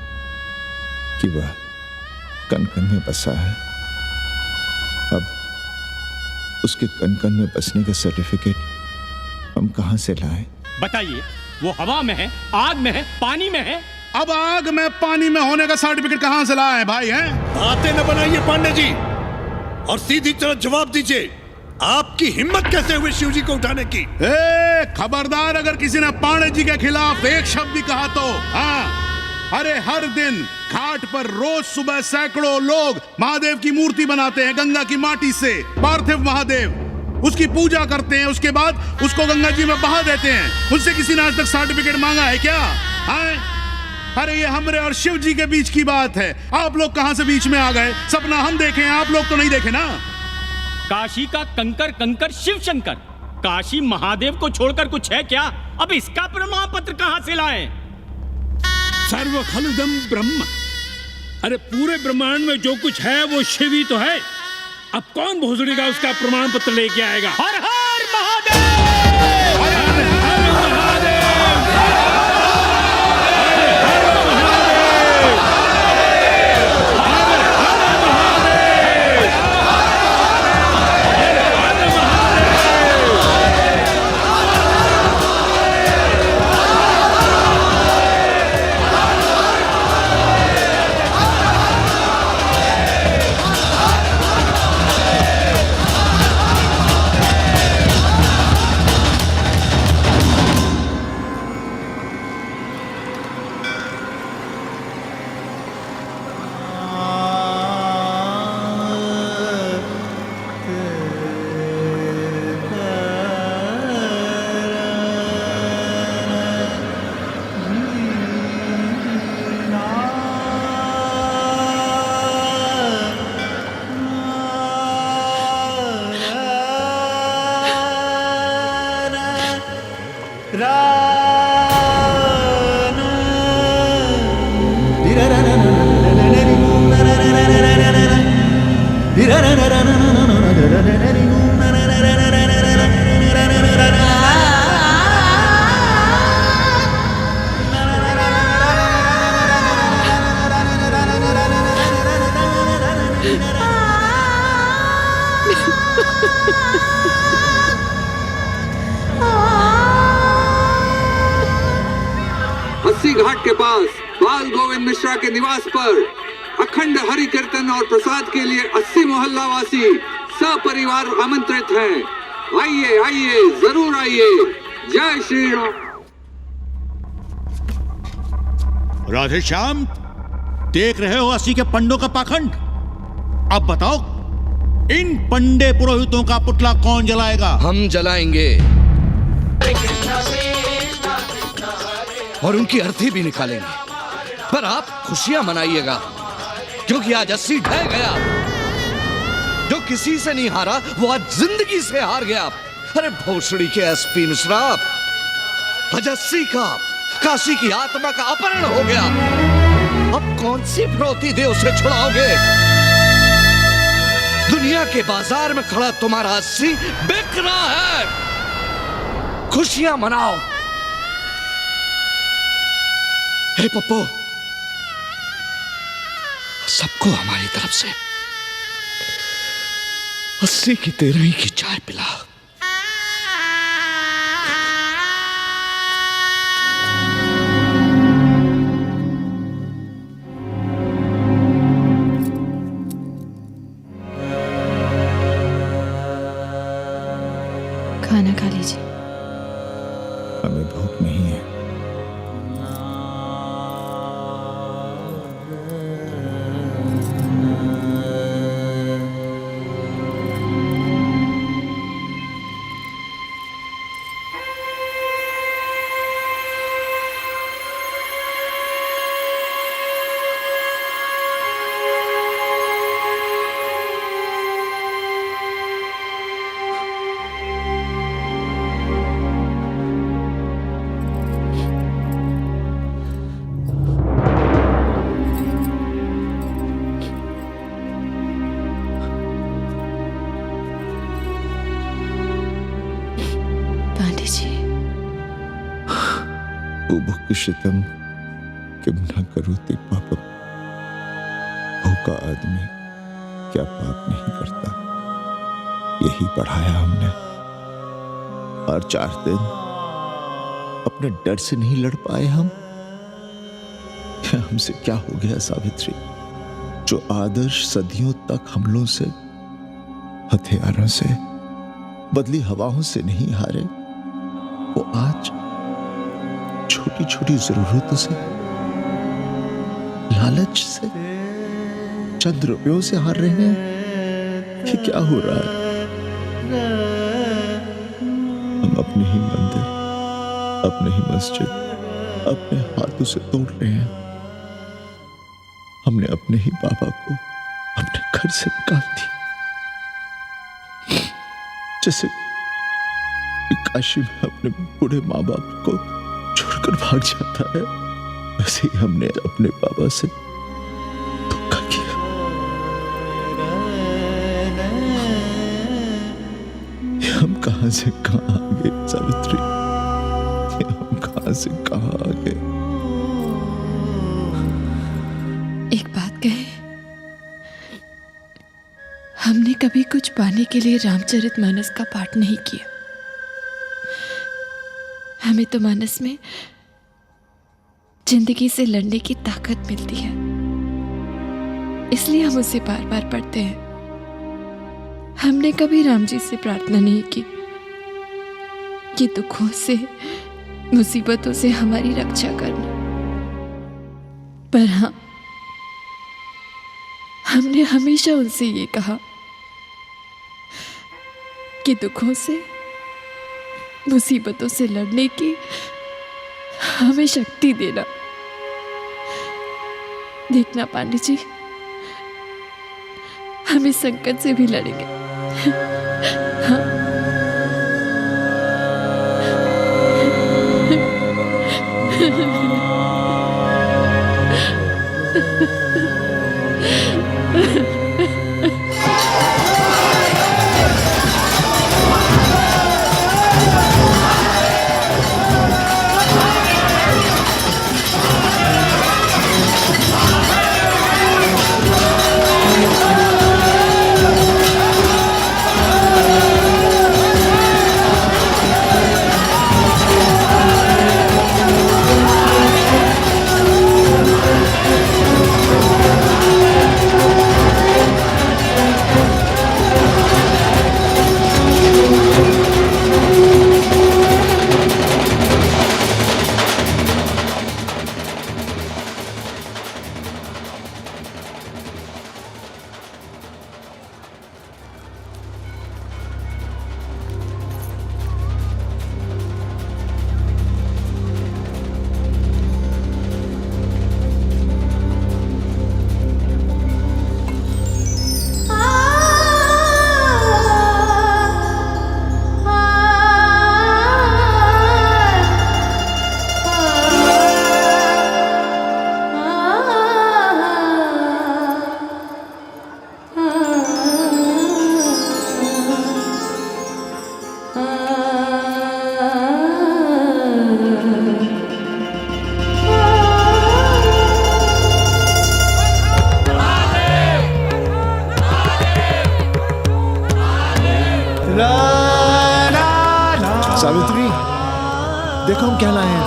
कि वह कन कन में बसा है। अब उसके कन कन में बसने का सर्टिफिकेट हम कहां से लाएं? बताइए, वो हवा में है, आग में है, पानी में है? अब आग में पानी में होने का सर्टिफिकेट कहां से लाए भाई? हैं बातें न बनाइए पांडे जी, और सीधी तरह जवाब दीजिए, आपकी हिम्मत कैसे हुई शिव जी को उठाने की? खबरदार, अगर किसी ने पांडे जी के खिलाफ एक शब्द भी कहा तो। हाँ, अरे हर दिन घाट पर रोज सुबह सैकड़ों लोग महादेव की मूर्ति बनाते हैं गंगा की माटी से, पार्थिव महादेव। उसकी पूजा करते हैं, उसके बाद उसको गंगा जी में बहा देते हैं। उनसे किसी ने आज तक सर्टिफिकेट मांगा है क्या? अरे ये हमरे और शिव जी के बीच की बात है। आप लोग कहां से बीच में आ गए? सपना हम देखे हैं, आप लोग तो नहीं देखे ना। काशी का कंकर कंकर शिव शंकर, काशी महादेव को छोड़कर कुछ है क्या? अब इसका प्रमाण पत्र कहां से लाएं? सर्व खलुदम ब्रह्म, अरे पूरे ब्रह्मांड में जो कुछ है वो शिव ही तो है। अब कौन भोसड़ी का उसका प्रमाण पत्र लेके आएगा? हर हर महादेव, हर हर महादेव। अस्सी घाट के पास बाल गोविंद मिश्रा के निवास पर अखंड हरि कीर्तन और प्रसाद के लिए 80 मोहल्ला वासी सपरिवार आमंत्रित हैं। आइए आइए, जरूर आइए। जय श्री राम। राधे श्याम, देख रहे हो 80 के पंडों का पाखंड? अब बताओ, इन पंडे पुरोहितों का पुतला कौन जलाएगा? हम जलाएंगे और उनकी अर्थी भी निकालेंगे, पर आप खुशियां मनाइएगा। क्योंकि आज 80 ढह गया। जो किसी से नहीं हारा वो आज जिंदगी से हार गया। अरे भोसड़ी के एसपी मिश्रा, आज 80 का काशी की आत्मा का अपहरण हो गया। अब कौन सी फिरौती दे उसे छुड़ाओगे? दुनिया के बाजार में खड़ा तुम्हारा 80 बिक रहा है। खुशियां मनाओ। हे पप्पू, सबको हमारी तरफ से 80 की 13 की चाय पिला। खाना खा लीजिए। हमें भूख नहीं है। शितम किम न करोति पापम। भूखा आदमी क्या पाप नहीं करता, यही पढ़ाया हमने। और 4 दिन अपने डर से नहीं लड़ पाए हम। हमसे क्या हो गया सावित्री? जो आदर्श सदियों तक हमलों से, हथियारों से, बदली हवाओं से नहीं हारे, वो आज छोटी छोटी जरूरतों से, लालच से, चंद रुपयों से हार रहे हैं। कि क्या हो रहा है? हम अपने ही मंदिर, अपने ही मस्जिद अपने हाथों से तोड़ रहे हैं। हमने अपने ही बाबा को अपने घर से निकाल दिया। जैसे काशी में अपने बूढ़े माँ बाप को छोड़कर भाग जाता है, वैसे ही हमने अपने बाबा से धोखा किया। हम कहां से कहां आ गए सावित्री? हम कहां से कहां आ गए? एक बात कहे, हमने कभी कुछ पाने के लिए रामचरितमानस का पाठ नहीं किया। हमें तो मानस में जिंदगी से लड़ने की ताकत मिलती है, इसलिए हम उसे बार बार पढ़ते हैं। हमने कभी राम जी से प्रार्थना नहीं की कि दुखों से, मुसीबतों से हमारी रक्षा करना। पर हाँ, हमने हमेशा उनसे ये कहा कि दुखों से, मुसीबतों से लड़ने की हमें शक्ति देना। देखना पांडे जी, हम इस संकट से भी लड़ेंगे। हाँ। हम कहलाए हैं।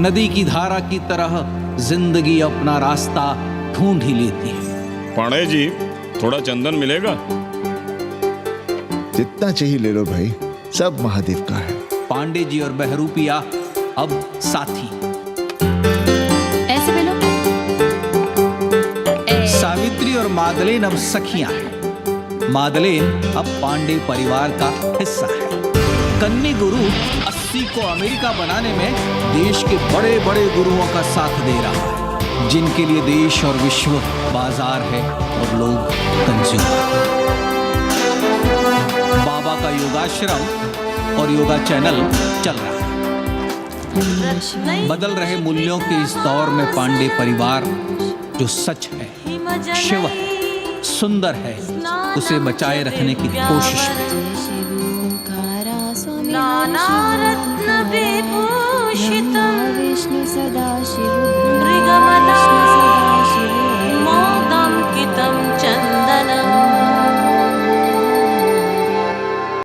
नदी की धारा की तरह जिंदगी अपना रास्ता ढूंढ ही लेती है। पांडे जी, थोड़ा चंदन मिलेगा? जितना चाहिए ले लो भाई, सब महादेव का है। पांडे जी और बहरूपिया अब साथी। ऐसे मिलो। सावित्री और मादलेन अब सखियां हैं। मादलेन अब पांडे परिवार का हिस्सा है। कन्नी गुरु 80 को अमेरिका बनाने में देश के बड़े बड़े गुरुओं का साथ दे रहा है, जिनके लिए देश और विश्व बाजार है और लोग कंज्यूमर। बाबा का योगाश्रम और योगा चैनल चल रहा है। बदल रहे मूल्यों के इस दौर में पांडे परिवार जो सच है, शिव है, सुंदर है, उसे बचाए रखने की कोशिश में। नाना रत्न विभूषितम् विष्णु सदाशिव